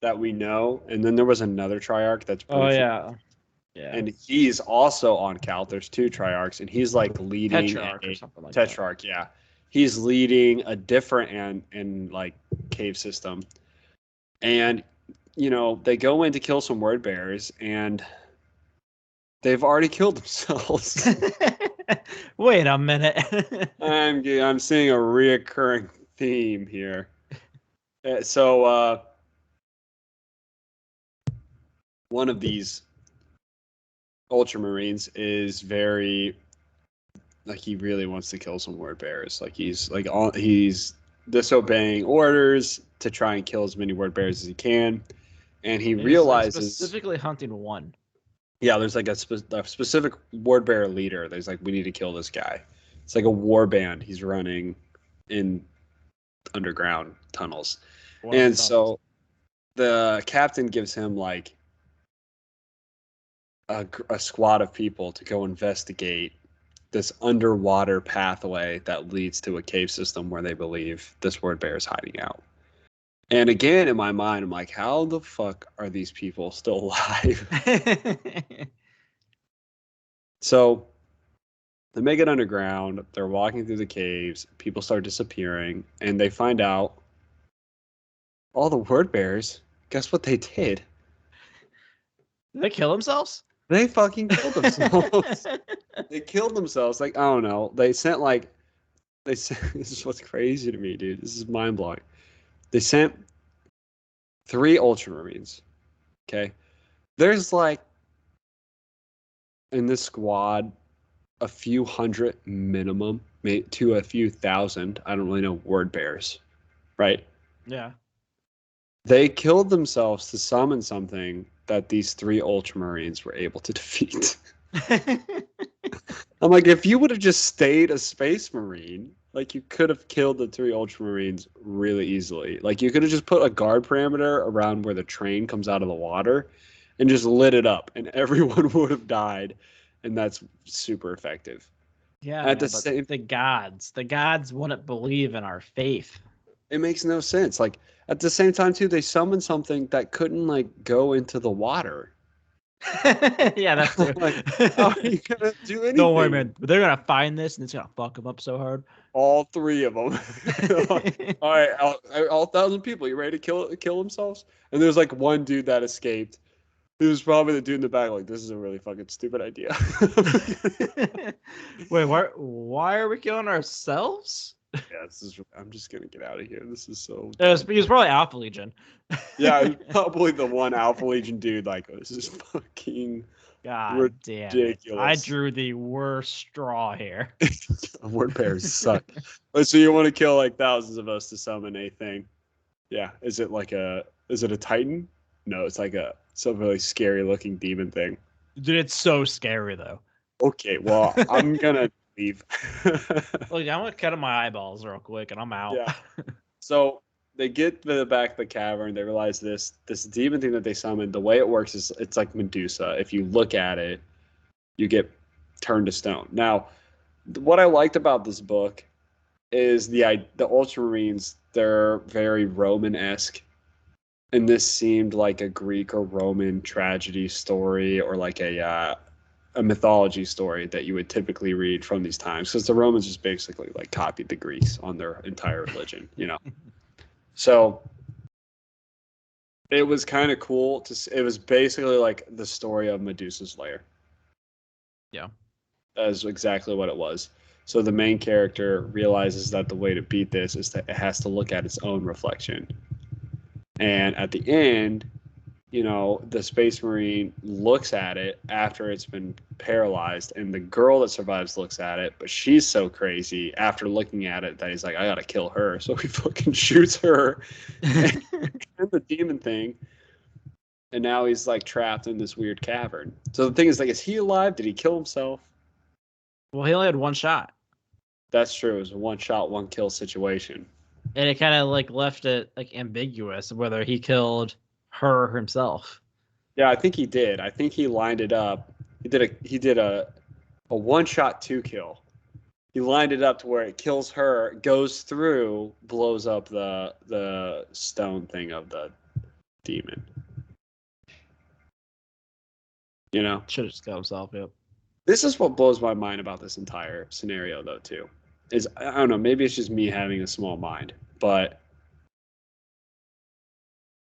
that we know, and then there was another Triarch that's. Oh yeah. Yeah. And he's also on Calth. There's two Triarchs, and he's like leading Tetrarch or something like that. Tetrarch, yeah. He's leading a different and like cave system. And you know, they go in to kill some word bearers, and they've already killed themselves. Wait a minute. I'm seeing a reoccurring theme here. So one of these Ultramarines is very like he really wants to kill some word bearers. Like he's disobeying orders to try and kill as many word bearers as he can, and he realizes specifically hunting one. Yeah, there's like a specific word bearer leader. There's like, we need to kill this guy. It's like a war band he's running in underground tunnels. And so the captain gives him like a squad of people to go investigate this underwater pathway that leads to a cave system where they believe this word bear is hiding out. And again, in my mind, I'm like, how the fuck are these people still alive? So they make it underground. They're walking through the caves. People start disappearing, and they find out all the word bearers. Guess what they did? Did they kill themselves? They fucking killed themselves. They killed themselves. Like, I don't know. They sent this is what's crazy to me, dude. This is mind blowing. They sent 3 Ultramarines. Okay. There's like in this squad a few hundred minimum, to a few thousand. I don't really know word bearers, right? Yeah. They killed themselves to summon something that these 3 Ultramarines were able to defeat. I'm like, if you would have just stayed a Space Marine, like you could have killed the 3 Ultramarines really easily. Like you could have just put a guard parameter around where the train comes out of the water and just lit it up and everyone would have died. And that's super effective. Yeah, At man, the same, the gods wouldn't believe in our faith. it makes no sense. Like at the same time too, they summoned something that couldn't like go into the water. Yeah, that's true. Like, how are you gonna do anything? Don't worry, man. They're gonna find this and it's gonna fuck them up so hard. All 3 of them. All right, all 1,000 people. You ready to kill themselves? And there's like one dude that escaped. He was probably the dude in the back. Like, this is a really fucking stupid idea. Wait, why are we killing ourselves? Yeah, I'm just gonna get out of here. This is so. He was probably Alpha Legion. Yeah, probably the one Alpha Legion dude. Like, this is fucking. God damn it. I drew the worst straw here. Word pairs suck. So you want to kill like thousands of us to summon a thing? Yeah. Is it a Titan? No, it's like some really scary looking demon thing. Dude, it's so scary though. Okay, well, I'm gonna leave. Look, I'm gonna cut my eyeballs real quick and I'm out. Yeah. So they get to the back of the cavern. They realize this demon thing that they summoned. The way it works is it's like Medusa. If you look at it, you get turned to stone. Now, what I liked about this book is the Ultramarines. They're very Roman-esque, and this seemed like a Greek or Roman tragedy story, or like a mythology story that you would typically read from these times, because the Romans just basically like copied the Greeks on their entire religion, you know. So it was kind of cool it was basically like the story of Medusa's lair. Yeah. That is exactly what it was. So the main character realizes that the way to beat this is that it has to look at its own reflection. And at the end, you know, the Space Marine looks at it after it's been paralyzed, and the girl that survives looks at it, but she's so crazy after looking at it that he's like, I gotta kill her. So he fucking shoots her and the demon thing, and now he's like trapped in this weird cavern. So the thing is, like, is he alive? Did he kill himself? Well, he only had one shot. That's true. It was a one shot, one kill situation. And it kind of like left it like ambiguous whether he killed her himself. Yeah, I think he did. I think he lined it up. He did a one shot 2 kill. He lined it up to where it kills her, goes through, blows up the stone thing of the demon. You know? Should have just killed himself, yep. This is what blows my mind about this entire scenario, though, too. Is, I don't know, maybe it's just me having a small mind, but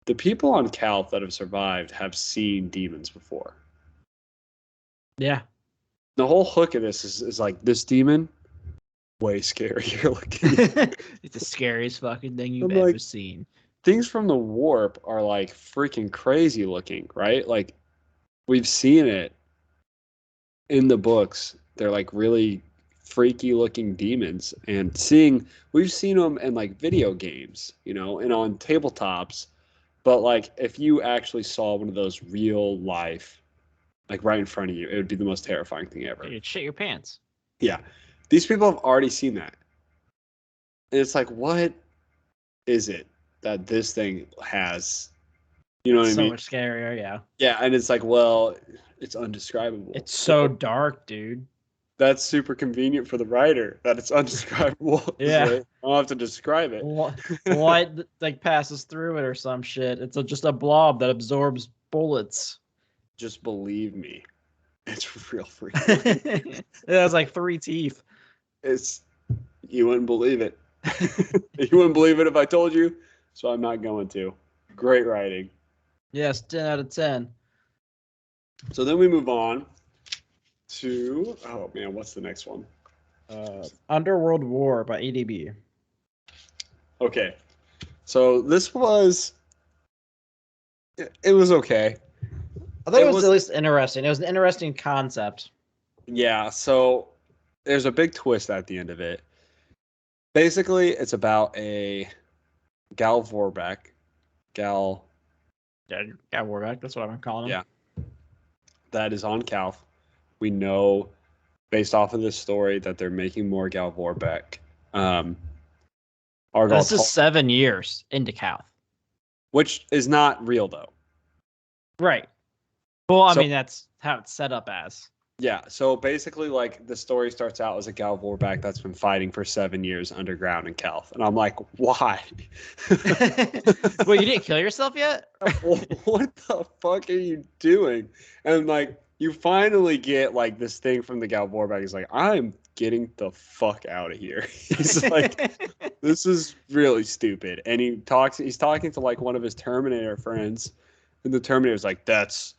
the people on Calth that have survived have seen demons before. Yeah. The whole hook of this is like, this demon, way scarier looking. It's the scariest fucking thing you've ever seen. Things from the warp are like freaking crazy looking, right? Like, we've seen it in the books. They're like really freaky looking demons, and we've seen them in like video games, you know, and on tabletops. But like, if you actually saw one of those real life, like right in front of you, it would be the most terrifying thing ever. You'd shit your pants. Yeah. These people have already seen that. And it's like, what is it that this thing has? You know what I mean? So much scarier, yeah. Yeah, and it's like, well, it's undescribable. It's so dark, dude. That's super convenient for the writer, that it's undescribable. Yeah. I don't have to describe it. Light like passes through it or some shit. It's just a blob that absorbs bullets. Just believe me. It's real freaky. It has like 3 teeth. You wouldn't believe it. You wouldn't believe it if I told you, so I'm not going to. Great writing. Yes, 10 out of 10. So then we move on to, oh man, what's the next one? Underworld War by ADB. Okay. So this was, it was okay. I thought it was at least interesting. It was an interesting concept. Yeah, so there's a big twist at the end of it. Basically, it's about a Gal Vorbeck. Gal Vorbeck, that's what I'm calling him. Yeah. That is on Calth. We know, based off of this story, that they're making more Gal Vorbeck. This is 7 years into Calth. Which is not real, though. Right. Well, I mean, that's how it's set up as. Yeah, so basically, like, the story starts out as a Gal Vorbeck that's been fighting for 7 years underground in Calth. And I'm like, why? Well, you didn't kill yourself yet? What the fuck are you doing? And, like, you finally get, like, this thing from the Gal Vorbeck. He's like, I'm getting the fuck out of here. He's like, this is really stupid. And he's talking to, like, one of his Terminator friends. And the Terminator's like, That's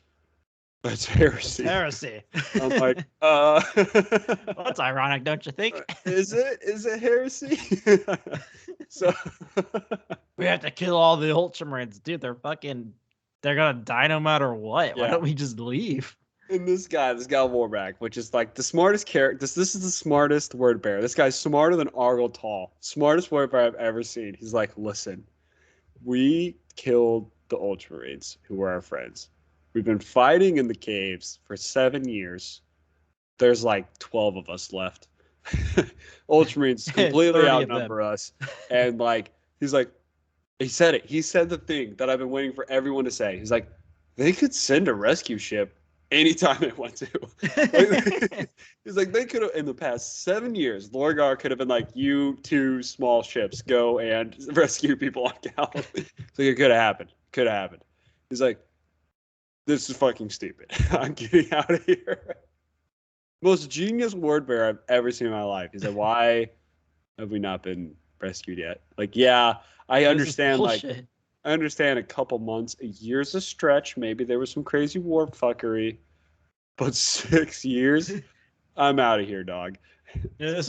heresy. Heresy. I'm like, well, that's ironic, don't you think? Is it heresy? So we have to kill all the Ultramarines, dude. They're gonna die no matter what. Yeah. Why don't we just leave? And this Gal Vorbeck, which is like the smartest character. This is the smartest word bearer. This guy's smarter than Argyle Tall. Smartest word bearer I've ever seen. He's like, listen, we killed the Ultramarines who were our friends. We've been fighting in the caves for 7 years. There's like 12 of us left. Ultramarines completely outnumber us. And like, he's like, he said it. He said the thing that I've been waiting for everyone to say. He's like, they could send a rescue ship anytime they want to. He's like, they could have, in the past 7 years, Lorgar could have been like, you two small ships, go and rescue people on Gal. So it could have happened. He's like, this is fucking stupid. I'm getting out of here. Most genius word bearer I've ever seen in my life. He said, why have we not been rescued yet? Like, yeah, I understand. Like, I understand a couple months, a year's a stretch. Maybe there was some crazy warp fuckery. But 6 years? I'm out of here, dog. Yeah,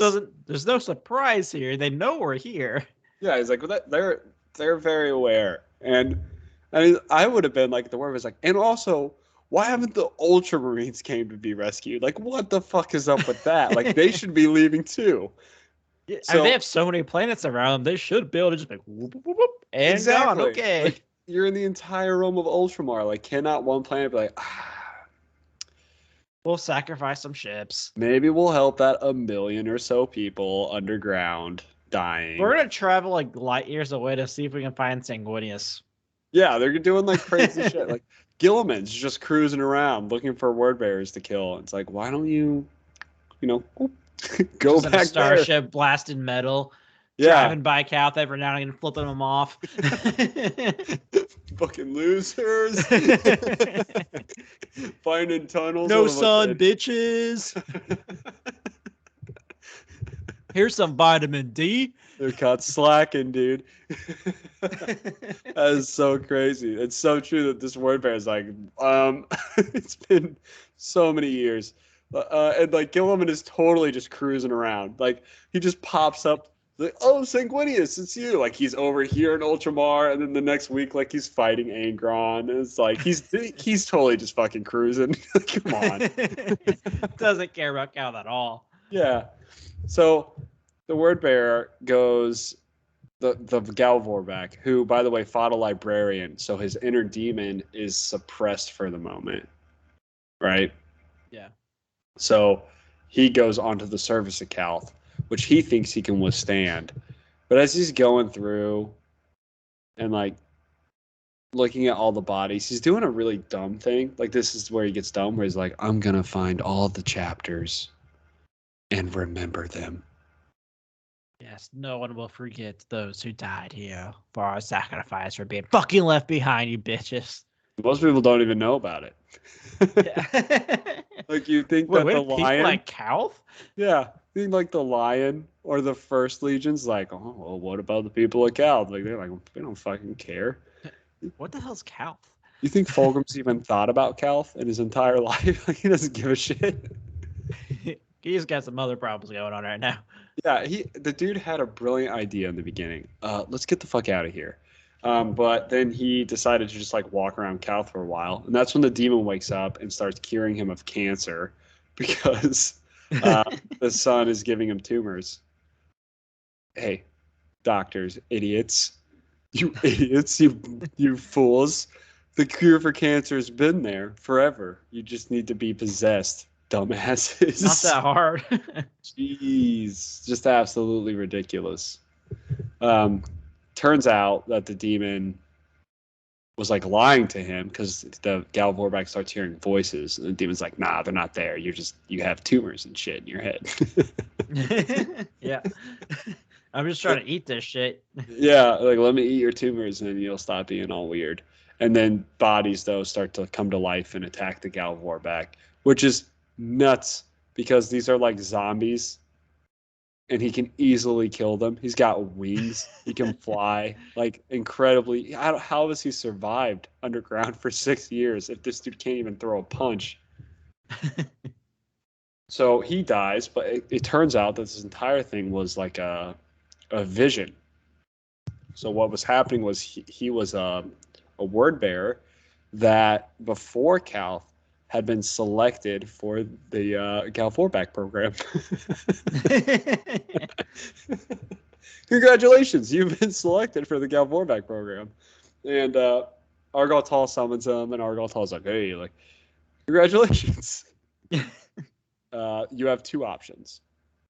there's no surprise here. They know we're here. Yeah, he's like, well, they're very aware. And I mean, I would have been like, the word was like, and also, why haven't the Ultramarines came to be rescued? Like, what the fuck is up with that? Like, they should be leaving too. Yeah, so, I mean, they have so many planets around them. They should be able to just like, whoop, whoop, whoop, and exactly. Gone. Okay. Like, you're in the entire realm of Ultramar. Like, cannot one planet be like, we'll sacrifice some ships. Maybe we'll help that 1 million or so people underground dying. We're going to travel like light years away to see if we can find Sanguinius. Yeah, they're doing like crazy shit. Like Gilliman's just cruising around looking for word bearers to kill. It's like, why don't you go just back in a starship blasting metal, driving by Calth every now and again, flipping them off. Fucking losers. Finding tunnels. No sun, bitches. Here's some vitamin D. They're caught slacking, dude. That is so crazy. It's so true that this word bear is like, it's been so many years. And like Gilliman is totally just cruising around. Like he just pops up like, oh, Sanguinius, it's you. Like he's over here in Ultramar, and then the next week, like he's fighting Angron. And it's like he's totally just fucking cruising. Come on. Doesn't care about Cal at all. Yeah. So the word bearer goes the Gal Vorbeck, who, by the way, fought a librarian, so his inner demon is suppressed for the moment. Right? Yeah. So he goes onto the surface of Calth, which he thinks he can withstand. But as he's going through and like looking at all the bodies, he's doing a really dumb thing. Like this is where he gets dumb, where he's like, I'm gonna find all the chapters and remember them. Yes, no one will forget those who died here for our sacrifice for being fucking left behind, you bitches. Most people don't even know about it. Yeah. Like you think that the lion, like Calth? Yeah, you think like the lion or the First Legion's like, oh well, what about the people of Calth? Like they're like, we don't fucking care. What the hell's Calth? You think Fulgrim's even thought about Calth in his entire life? Like, he doesn't give a shit. He's got some other problems going on right now. Yeah, the dude had a brilliant idea in the beginning. Let's get the fuck out of here. But then he decided to just like walk around Calth for a while, and that's when the demon wakes up and starts curing him of cancer because the sun is giving him tumors. Hey, doctors, idiots. You idiots, you fools. The cure for cancer has been there forever. You just need to be possessed, dumbasses. Not that hard. Jeez, just absolutely ridiculous. Turns out that the demon was like lying to him because the Gal Vorback starts hearing voices, and the demon's like, "Nah, they're not there. You have tumors and shit in your head." Yeah. I'm just trying to eat this shit. Yeah, like, let me eat your tumors and you'll stop being all weird. And then bodies, though, start to come to life and attack the Gal Vorback, which is nuts because these are like zombies and he can easily kill them. He's got wings. He can fly like incredibly. How has he survived underground for 6 years if this dude can't even throw a punch? So he dies, but it turns out that this entire thing was like a vision. So what was happening was he was a word bearer that before Calth had been selected for the Gal Vorback program. Congratulations, you've been selected for the Gal Vorback program. And Argal Tall summons him, and Argal Tall's like, "Hey, like, congratulations." You have two options.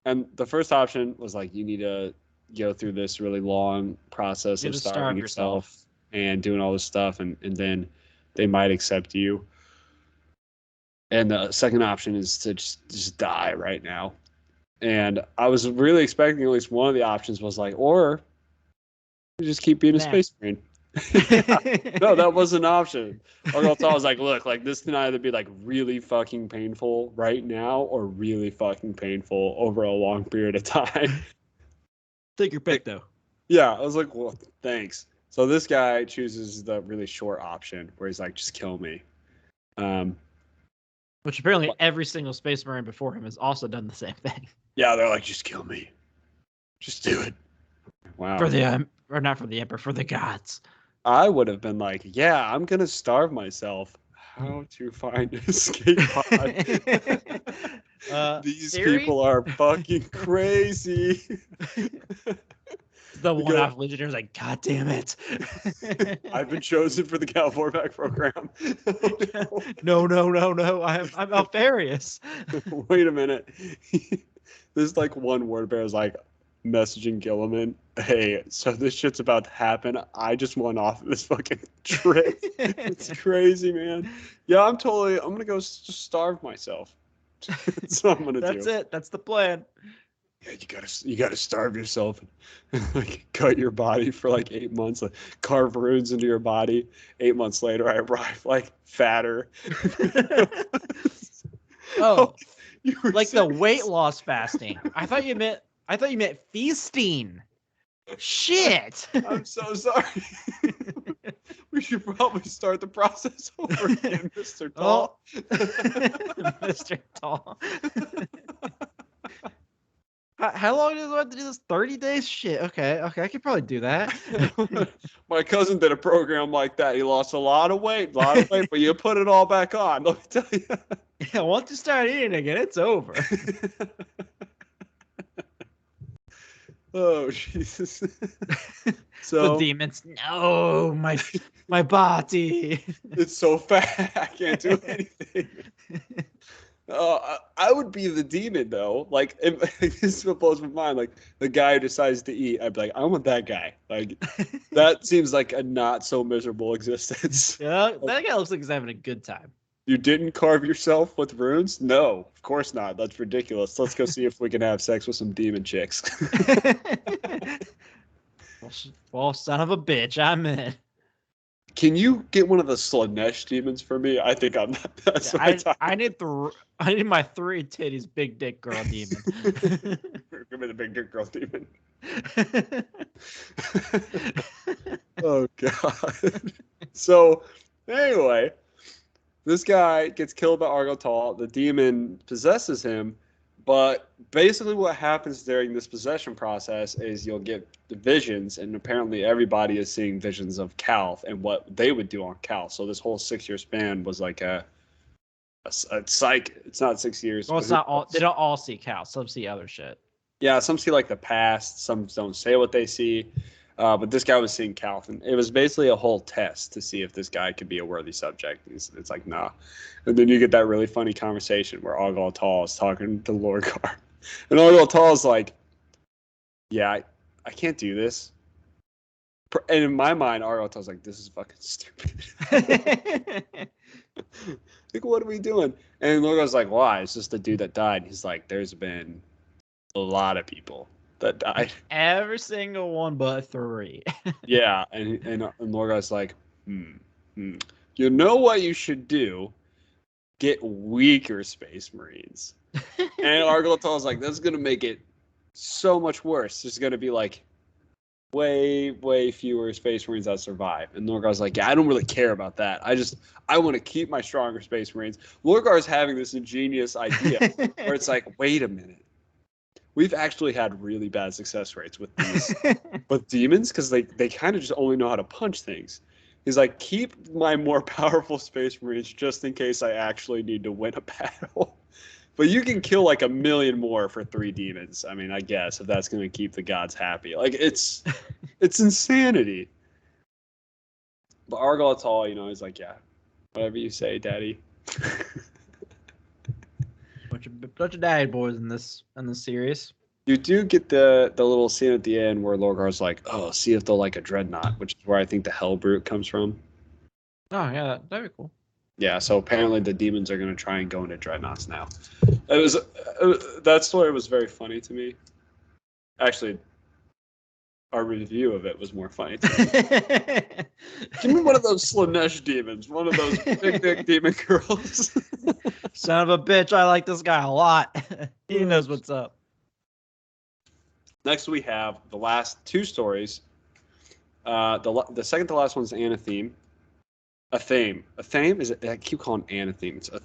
And the first option was like, you need to go through this really long process of starving yourself and doing all this stuff, and then they might accept you. And the second option is to just die right now. And I was really expecting at least one of the options was like, or you just keep being a space marine. No, that was an option. Argal was like, look, like, this can either be like really fucking painful right now or really fucking painful over a long period of time. Take your pick, though. Yeah, I was like, well, thanks. So this guy chooses the really short option where he's like, just kill me. Which apparently every single Space Marine before him has also done the same thing. Yeah, they're like, just kill me. Just do it. Wow. For the, or not for the Emperor, for the gods. I would have been like, yeah, I'm going to starve myself. How to find an escape pod. These people are fucking crazy. The one-off Legionnaires like, God damn it. I've been chosen for the Gal Vorback program. No. I'm Alfarius. Wait a minute. There's like one word bear is like messaging Gilliman, hey, so this shit's about to happen. I just went off this fucking trip. It's crazy, man. Yeah, I'm gonna go just starve myself. That's what I'm gonna do. That's it. That's the plan. Yeah, you gotta starve yourself and like cut your body for like 8 months, like carve runes into your body. 8 months later, I arrive like fatter. Oh, like the weight loss fasting. I thought you meant feasting. Shit. I'm so sorry. We should probably start the process over again, Mr. Tall. Oh. Mr. Tall. How long does it have to do this? 30 days? Shit. Okay, I could probably do that. My cousin did a program like that. He lost a lot of weight, but you put it all back on. Let me tell you. Yeah, once you start eating again, it's over. Oh, Jesus. So the demons, no, my body. It's so fat, I can't do anything. I would be the demon, though. Like, if this blows my mind. Like, the guy who decides to eat, I'd be like, I want that guy. Like, that seems like a not so miserable existence. Yeah, that guy looks like he's having a good time. You didn't carve yourself with runes? No, of course not. That's ridiculous. Let's go see if we can have sex with some demon chicks. Well, son of a bitch, I'm in. Can you get one of the Slanesh demons for me? I think I'm not. That's I need my 3 titties big dick girl demon. Give me the big dick girl demon. Oh God. So Anyway, this guy gets killed by Argotal. The demon possesses him. But basically what happens during this possession process is you'll get the visions, and apparently everybody is seeing visions of Calth and what they would do on Calth. So this whole 6-year span was like a psych. It's not 6 years. Well, it's not all. They don't all see Calth. Some see other shit. Yeah, some see like the past. Some don't say what they see. But this guy was seeing Calth, and it was basically a whole test to see if this guy could be a worthy subject. It's like, nah. And then you get that really funny conversation where Argal Tal is talking to Lorgar. And Argal Tal is like, yeah, I can't do this. And in my mind, Argal Tal's like, this is fucking stupid. Like, what are we doing? And Lorgar's like, why? It's just the dude that died. He's like, there's been a lot of people that died. Every single one but 3. Yeah, and Lorgar's like, you know what you should do? Get weaker Space Marines. And Argalatal's like, that's gonna make it so much worse. There's gonna be like way fewer Space Marines that survive. And Lorgar's like, yeah, I don't really care about that. I want to keep my stronger Space Marines. Lorgar's having this ingenious idea where it's like, wait a minute. We've actually had really bad success rates with these with demons because they kind of just only know how to punch things. He's like, keep my more powerful Space Marines just in case I actually need to win a battle. But you can kill like 1 million more for 3 demons. I mean, I guess if that's going to keep the gods happy. Like, it's insanity. But Argal, he's like, yeah, whatever you say, daddy. Bunch of daddy boys in this series. You do get the little scene at the end where Lorgar's like, oh, see if they'll like a dreadnought, which is where I think the Hellbrute comes from. Oh, yeah, that'd be cool. Yeah, so apparently the demons are going to try and go into dreadnoughts now. That story was very funny to me. Actually, our review of it was more funny to me. Give me one of those Slanesh demons, one of those big demon girls. Son of a bitch, I like this guy a lot. He knows what's up. Next, we have the last 2 stories. The second to last one's Anatheme. A theme. A theme? Is it? I keep calling Anatheme. It's a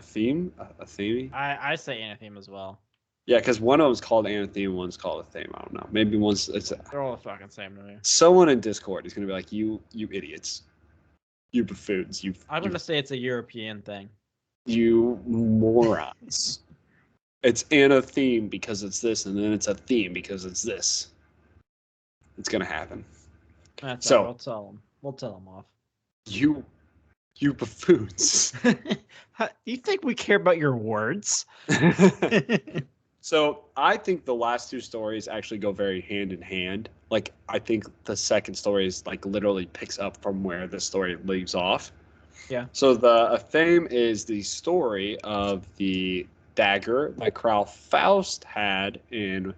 theme? A theme? I say Anatheme as well. Yeah, because one of them's called Anatheme, one's called a theme. I don't know. Maybe one's... They're all the fucking same to me. Someone in Discord is going to be like, you idiots. You buffoons. I'm going to say it's a European thing. You morons. It's Anatheme because it's this, and then it's a theme because it's this. It's going to happen. That's all right. We'll tell them off. You buffoons. You think we care about your words? So I think the last 2 stories actually go very hand in hand. Like, I think the second story is like literally picks up from where the story leaves off. Yeah. So the theme is the story of the dagger that Král Faust had in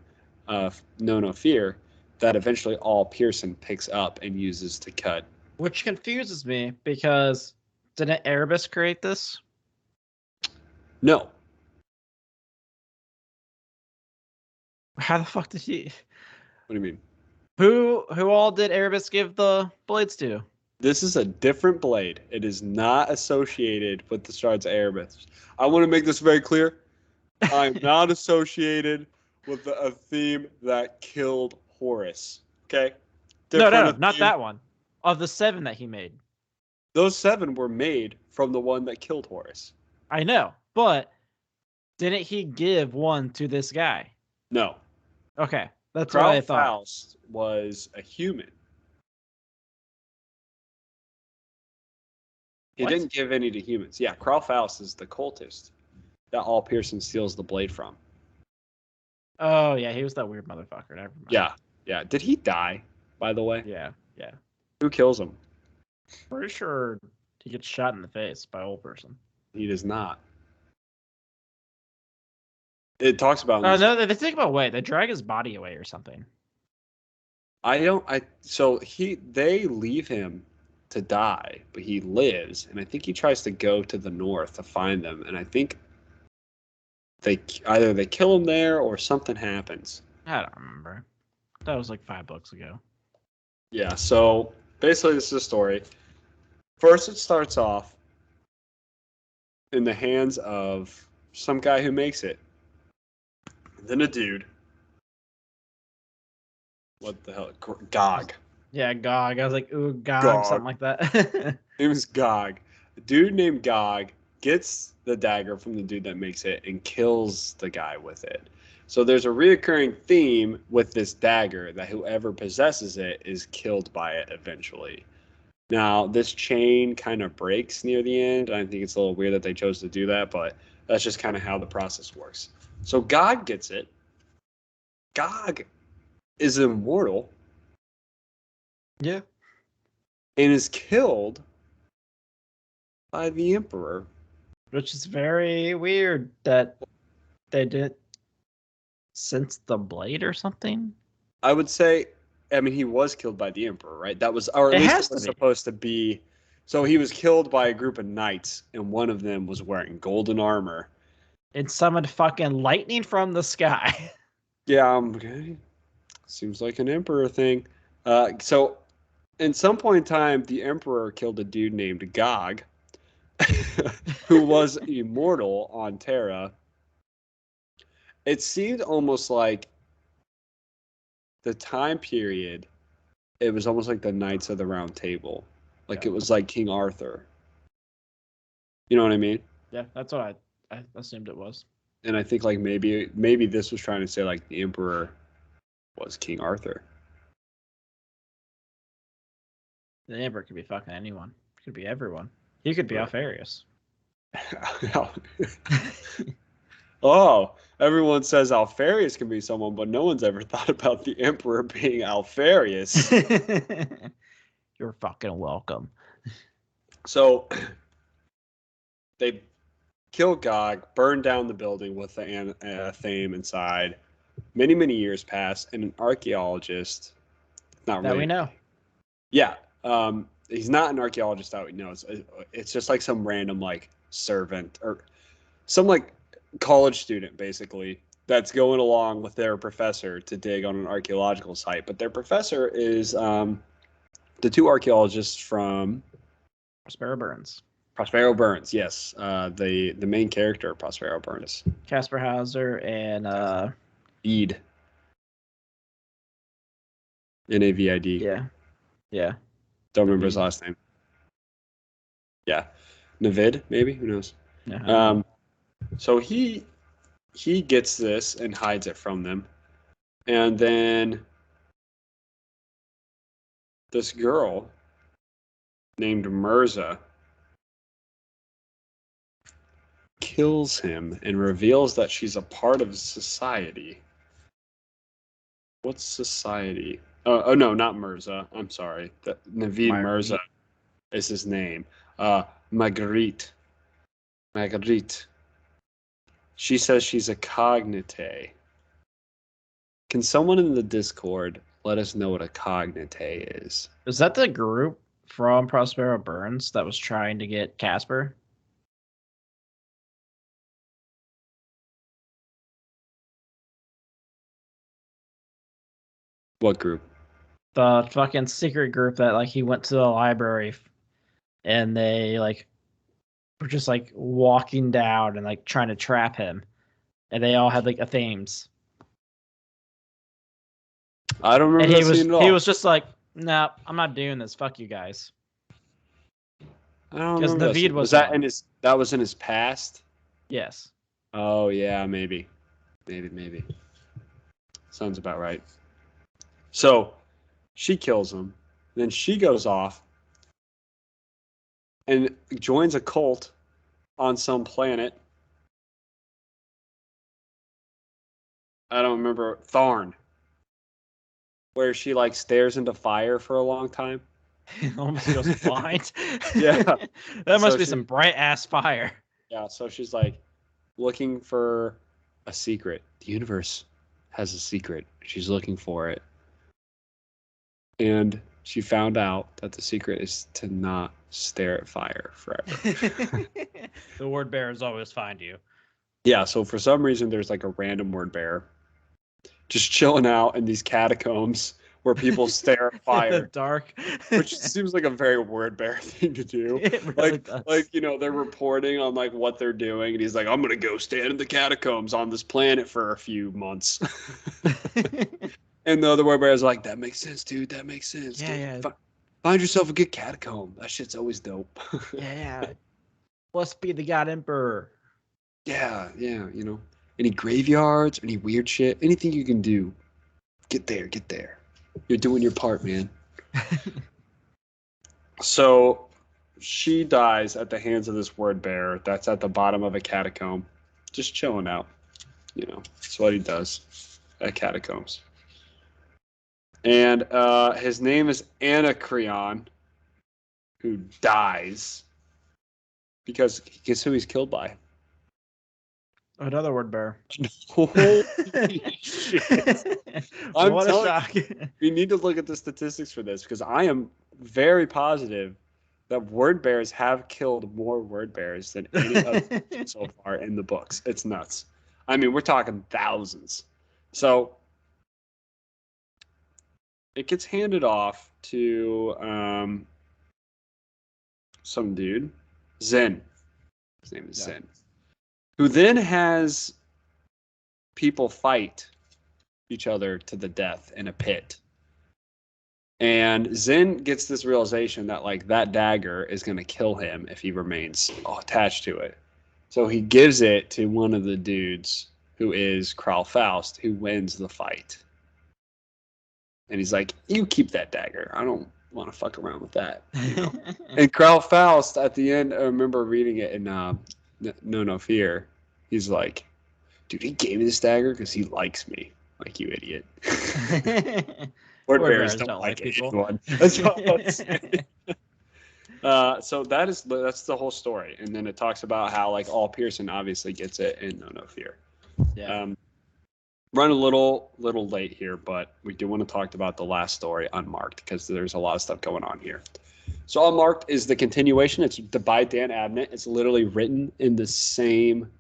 Know No Fear that eventually All Pearson picks up and uses to cut. Which confuses me because didn't Erebus create this? No. How the fuck did he? What do you mean? Who all did Erebus give the blades to? This is a different blade. It is not associated with the shards of Erebus. I want to make this very clear. I'm not associated with a theme that killed Horus. Okay? No, not that one. Of the 7 that he made. Those 7 were made from the one that killed Horus. I know, but didn't he give one to this guy? No. Okay, that's what I thought. Král Faust was a human. He didn't give any to humans. Yeah, Král Faust is the cultist that All Pearson steals the blade from. Oh, yeah, he was that weird motherfucker. Never mind. Yeah. Did he die, by the way? Yeah. Who kills him? Pretty sure he gets shot in the face by All Pearson. He does not. It talks about... No, they take him away. They drag his body away or something. They leave him to die, but he lives, and I think he tries to go to the north to find them, and I think they kill him there or something happens. I don't remember. That was like 5 books ago. Yeah, so basically this is a story. First, it starts off in the hands of some guy who makes it. Then a dude. What the hell? Gog. Yeah, Gog. I was like, ooh, Gog. something like that. Name is Gog. A dude named Gog gets the dagger from the dude that makes it and kills the guy with it. So there's a reoccurring theme with this dagger that whoever possesses it is killed by it eventually. Now, this chain kind of breaks near the end. I think it's a little weird that they chose to do that, but that's just kind of how the process works. So Gog gets it. Gog is immortal. Yeah. And is killed by the Emperor. Which is very weird that they did since the blade or something. I would say, I mean, he was killed by the Emperor, right? That was, or at least it was supposed to be. So he was killed by a group of knights, and one of them was wearing golden armor. It summoned fucking lightning from the sky. Yeah, okay. Seems like an Emperor thing. So, in some point in time, the Emperor killed a dude named Gog, who was immortal on Terra. It seemed almost like the time period, it was almost like the Knights of the Round Table. Like it was like King Arthur. You know what I mean? Yeah, that's what I assumed it was. And I think like maybe this was trying to say like the Emperor was King Arthur. The Emperor could be fucking anyone. It could be everyone. He could be Alfarius. Oh, everyone says Alfarius can be someone, but no one's ever thought about the Emperor being Alfarius. You're fucking welcome. So they kill Gog, burn down the building with the Thame inside. Many, many years pass, and an archaeologist, not really, that we know. Yeah, he's not an archaeologist that we know. It's just like some random like servant or some like college student basically that's going along with their professor to dig on an archaeological site. But their professor is the two archaeologists from Prospero Burns. Prospero Burns, yes. The main character of Prospero Burns. Casper Hauser and Mead. Navid. Yeah. Yeah. Don't remember his last name. Yeah. Navid, maybe? Who knows? Yeah, so he gets this and hides it from them. And then this girl named Mirza kills him and reveals that she's a part of society. What's society? Oh no, not Mirza. I'm sorry. Navid Mirza is his name. Marguerite. She says she's a cognate. Can someone in the Discord let us know what a cognate is? Is that the group from Prospero Burns that was trying to get Casper? What group? The fucking secret group that like he went to the library and they like were just like walking down and like trying to trap him. And they all had like a themes. I don't remember and seeing it all. He was just like, no, I'm not doing this. Fuck you guys. I don't remember. Navid was that in his? That was in his past. Yes. Oh yeah, maybe. Sounds about right. So she kills him. Then she goes off and joins a cult on some planet. I don't remember. Tharn. Where she like stares into fire for a long time. Almost goes blind. Yeah. That must be some bright ass fire. Yeah, so she's like looking for a secret. The universe has a secret. She's looking for it. And she found out that the secret is to not stare at fire forever. The word bearers always find you. Yeah, so for some reason there's like a random word bearer just chilling out in these catacombs where people stare at fire. Dark. Which seems like a very word bear thing to do. It really does. They're reporting on like what they're doing, and he's like, I'm gonna go stand in the catacombs on this planet for a few months. And the other word bears like, that makes sense, dude. That makes sense. Yeah. Find yourself a good catacomb. That shit's always dope. Yeah. Let's be the God Emperor. Yeah. Any graveyards, any weird shit, anything you can do. Get there. You're doing your part, man. So she dies at the hands of this word bearer that's at the bottom of a catacomb, just chilling out. That's what he does at catacombs. And his name is Anacreon, who dies because guess who he's killed by? Another word bearer. Holy shit. What a shock. We need to look at the statistics for this because I am very positive that word bears have killed more word bears than any other so far in the books. It's nuts. I mean, we're talking thousands. So it gets handed off to some dude, Zen. His name is Zen, who then has people fight each other to the death in a pit. And Zen gets this realization that like that dagger is going to kill him if he remains attached to it. So he gives it to one of the dudes who is Král Faust, who wins the fight. And he's like, you keep that dagger. I don't want to fuck around with that. And Král Faust at the end, I remember reading it in No Fear. He's like, dude, he gave me this dagger because he likes me. Like, you idiot. Word bears don't like anyone. That's what I was saying. So that's the whole story. And then it talks about how like all Pearson obviously gets it in No Fear. Yeah. Run a little late here, but we do want to talk about the last story, Unmarked, because there's a lot of stuff going on here. So Unmarked is the continuation. It's by Dan Abnett. It's literally written in the same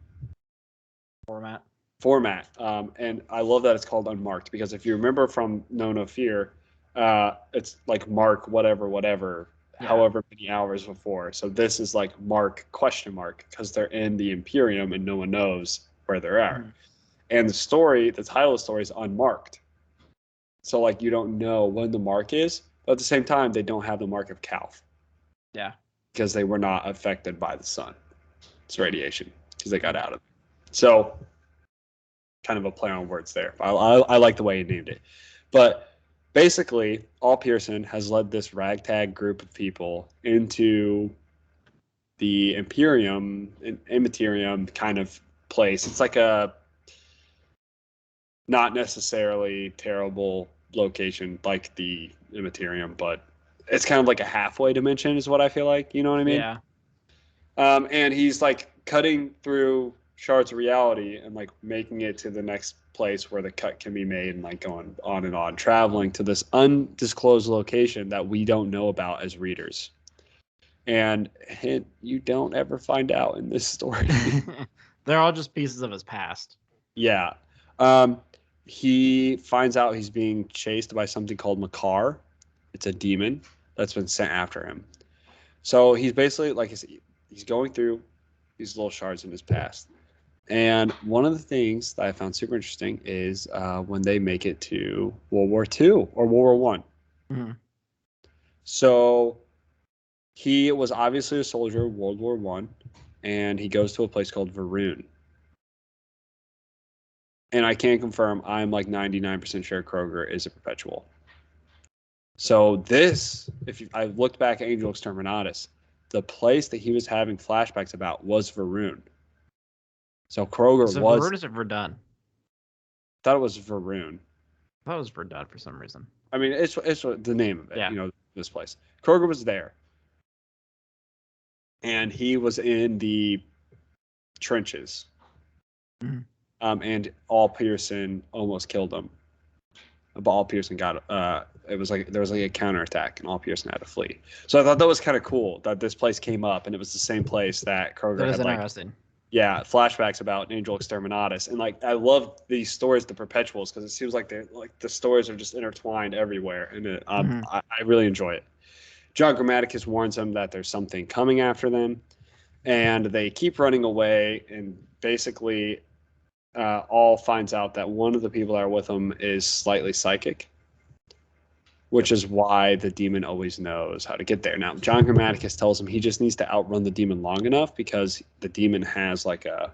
format. And I love that it's called Unmarked because if you remember from No Fear, it's like Mark whatever, however many hours before. So this is like Mark ? Because they're in the Imperium and no one knows where they're at. Mm-hmm. And the title of the story is Unmarked. So like you don't know when the mark is, but at the same time they don't have the Mark of Calth. Yeah. Because they were not affected by the sun. It's radiation because they got out of it. So kind of a play on words there. I like the way he named it. But basically, All Pearson has led this ragtag group of people into the Imperium, Immaterium kind of place. It's like a not necessarily terrible location like the Immaterium, but it's kind of like a halfway dimension is what I feel like. You know what I mean? Yeah. And he's like cutting through shards of reality and like making it to the next place where the cut can be made and like going on and on, traveling to this undisclosed location that we don't know about as readers. And you don't ever find out in this story. They're all just pieces of his past. Yeah. He finds out he's being chased by something called Makar. It's a demon that's been sent after him. So he's basically like he's going through these little shards in his past. And one of the things that I found super interesting is when they make it to World War II or World War I. Mm-hmm. So he was obviously a soldier of World War I, and he goes to a place called Varun. And I can confirm I'm like 99% sure Kroger is a perpetual. So this, I looked back at Angel Exterminatus, the place that he was having flashbacks about was Varun. So Kroger was. Varun is Verdun? I thought it was Varun. I thought it was Verdun for some reason. I mean, it's the name of it. Yeah. This place. Kroger was there, and he was in the trenches. Mm-hmm. And All Pearson almost killed him. But All Pearson got it was like there was like a counterattack, and All Pearson had to flee. So I thought that was kind of cool that this place came up, and it was the same place that Kroger that had interesting. Yeah, flashbacks about Angel Exterminatus, and like I love these stories, the Perpetuals, because it seems like they like the stories are just intertwined everywhere, and I really enjoy it. John Grammaticus warns them that there's something coming after them, and they keep running away, and basically all finds out that one of the people that are with them is slightly psychic, which is why the demon always knows how to get there. Now, John Grammaticus tells him he just needs to outrun the demon long enough because the demon has like a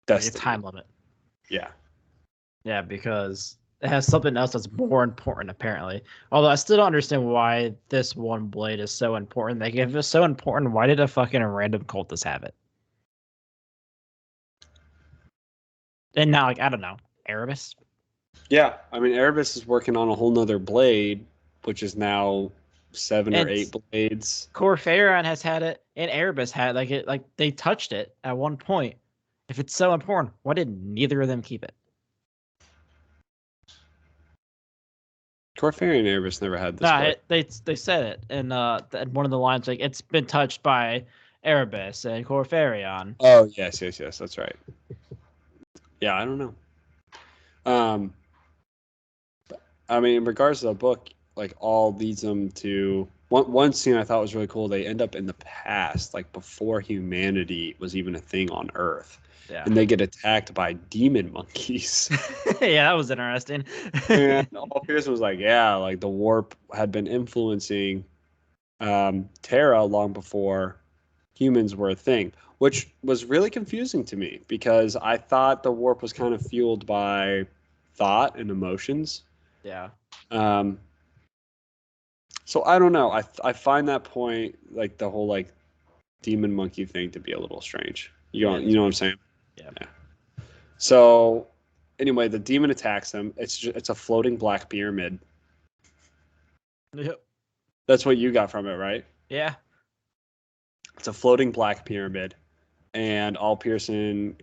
destiny. Like a time limit. Yeah. Yeah, because it has something else that's more important, apparently. Although I still don't understand why this one blade is so important. Like, if it's so important, why did a fucking random cultist have it? And now, like, I don't know, Erebus? Yeah, I mean, Erebus is working on a whole nother blade, which is now 7 or 8 blades. Corfarion has had it, and Erebus had it. Like they touched it at one point. If it's so important, why did neither of them keep it? Corfarion and Erebus never had this. They said it in one of the lines, like it's been touched by Erebus and Corfarion. Oh yes, that's right. Yeah, I don't know. I mean, in regards to the book, like all leads them to one scene I thought was really cool. They end up in the past, like before humanity was even a thing on Earth. Yeah. And they get attacked by demon monkeys. Yeah, that was interesting. And all Pearson was like, yeah, like the warp had been influencing Terra long before humans were a thing, which was really confusing to me because I thought the warp was kind of fueled by thought and emotions. Yeah. So I don't know. I find that point, like the whole like demon monkey thing, to be a little strange. You know what I'm saying? Yeah. So anyway, the demon attacks them. It's a floating black pyramid. Yep. That's what you got from it, right? Yeah. It's a floating black pyramid, and all Pearson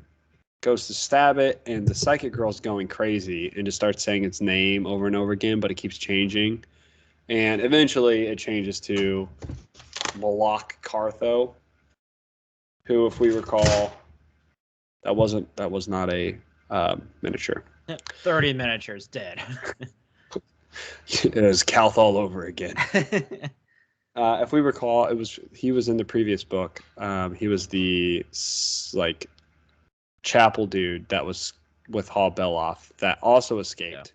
goes to stab it, and the psychic girl's going crazy and just starts saying its name over and over again, but it keeps changing. And eventually it changes to Malak Cartho, who, if we recall, that was not a miniature. 30 miniatures dead. It is Calth all over again. If we recall, he was in the previous book. He was the like chapel dude that was with Hall Beloff that also escaped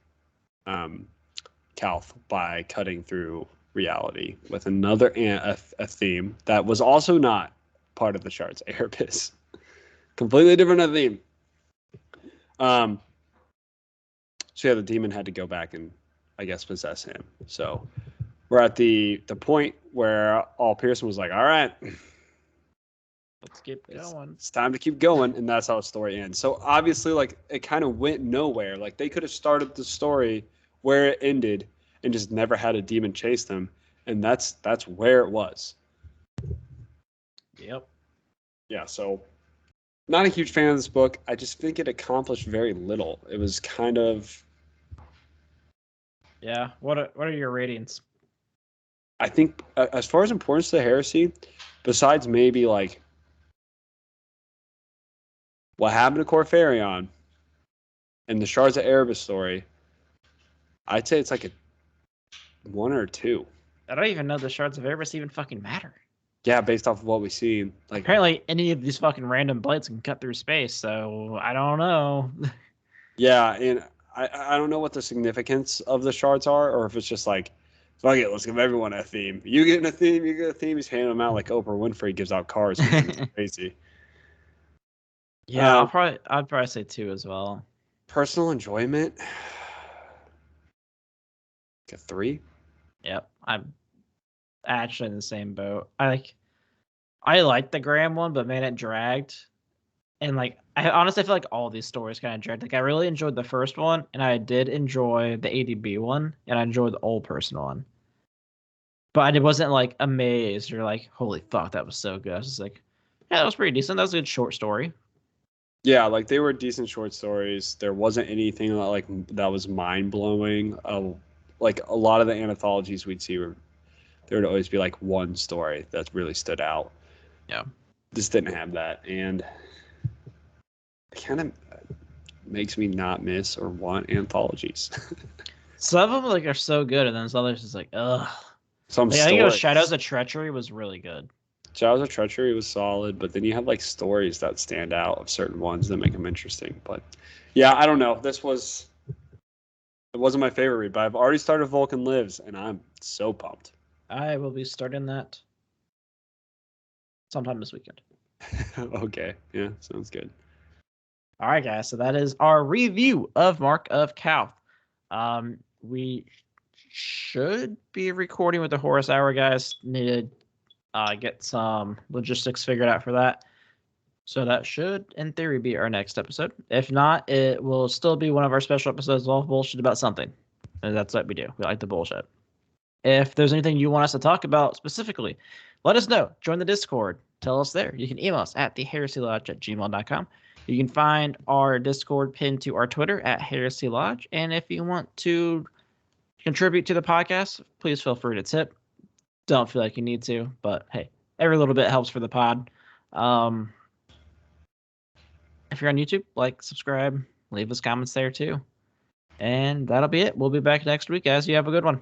Calth by cutting through reality with another a theme that was also not part of the charts. Erebus, completely different theme. So yeah, the demon had to go back and I guess possess him. So we're at the point where all Pearson was like, all right, let's keep going. It's time to keep going, and that's how the story ends. So obviously, like, it kind of went nowhere. Like, they could have started the story where it ended and just never had a demon chase them, and that's where it was. Yep. Yeah, so not a huge fan of this book. I just think it accomplished very little. It was kind of... Yeah, what are your ratings? I think, as far as importance to the heresy, besides maybe, like, what happened to Corfarion and the Shards of Erebus story, I'd say it's like a 1 or 2. I don't even know the Shards of Erebus even fucking matter. Yeah, based off of what we see. Like, apparently any of these fucking random blades can cut through space, so I don't know. Yeah, and I don't know what the significance of the shards are, or if it's just like, fuck it, let's give everyone a theme. You get a theme, you get a theme. He's handing them out like Oprah Winfrey gives out cars. It's crazy. Yeah, I'd probably say 2 as well. Personal enjoyment, a 3. Yep, I'm actually in the same boat. I like the Graham one, but man, it dragged. And like, I honestly feel like all these stories kind of dragged. Like, I really enjoyed the first one, and I did enjoy the ADB one, and I enjoyed the old person one. But I wasn't like amazed or like, holy fuck, that was so good. I was just like, yeah, that was pretty decent. That was a good short story. Yeah, like they were decent short stories. There wasn't anything that was mind blowing. Like a lot of the anthologies we'd see there would always be like one story that really stood out. Yeah. Just didn't have that, and it kind of makes me not miss or want anthologies. Some of them like are so good, and then some others is like, ugh. Some like, I think it was Shadows of Treachery was really good. Shadows of Treachery was solid, but then you have like stories that stand out of certain ones that make them interesting. But yeah, I don't know. It wasn't my favorite read, but I've already started Vulcan Lives, and I'm so pumped. I will be starting that sometime this weekend. Okay. Yeah, sounds good. All right, guys. So that is our review of Mark of Calth. We should be recording with the Horus Hour, guys. Need to get some logistics figured out for that. So that should, in theory, be our next episode. If not, it will still be one of our special episodes, all bullshit about something. And that's what we do. We like the bullshit. If there's anything you want us to talk about specifically, let us know. Join the Discord. Tell us there. You can email us at theheresiolodge@gmail.com. You can find our Discord pinned to our Twitter at Heresy Lodge. And if you want to contribute to the podcast, please feel free to tip. Don't feel like you need to, but hey, every little bit helps for the pod. If you're on YouTube, like, subscribe, leave us comments there too. And that'll be it. We'll be back next week, guys. You have a good one.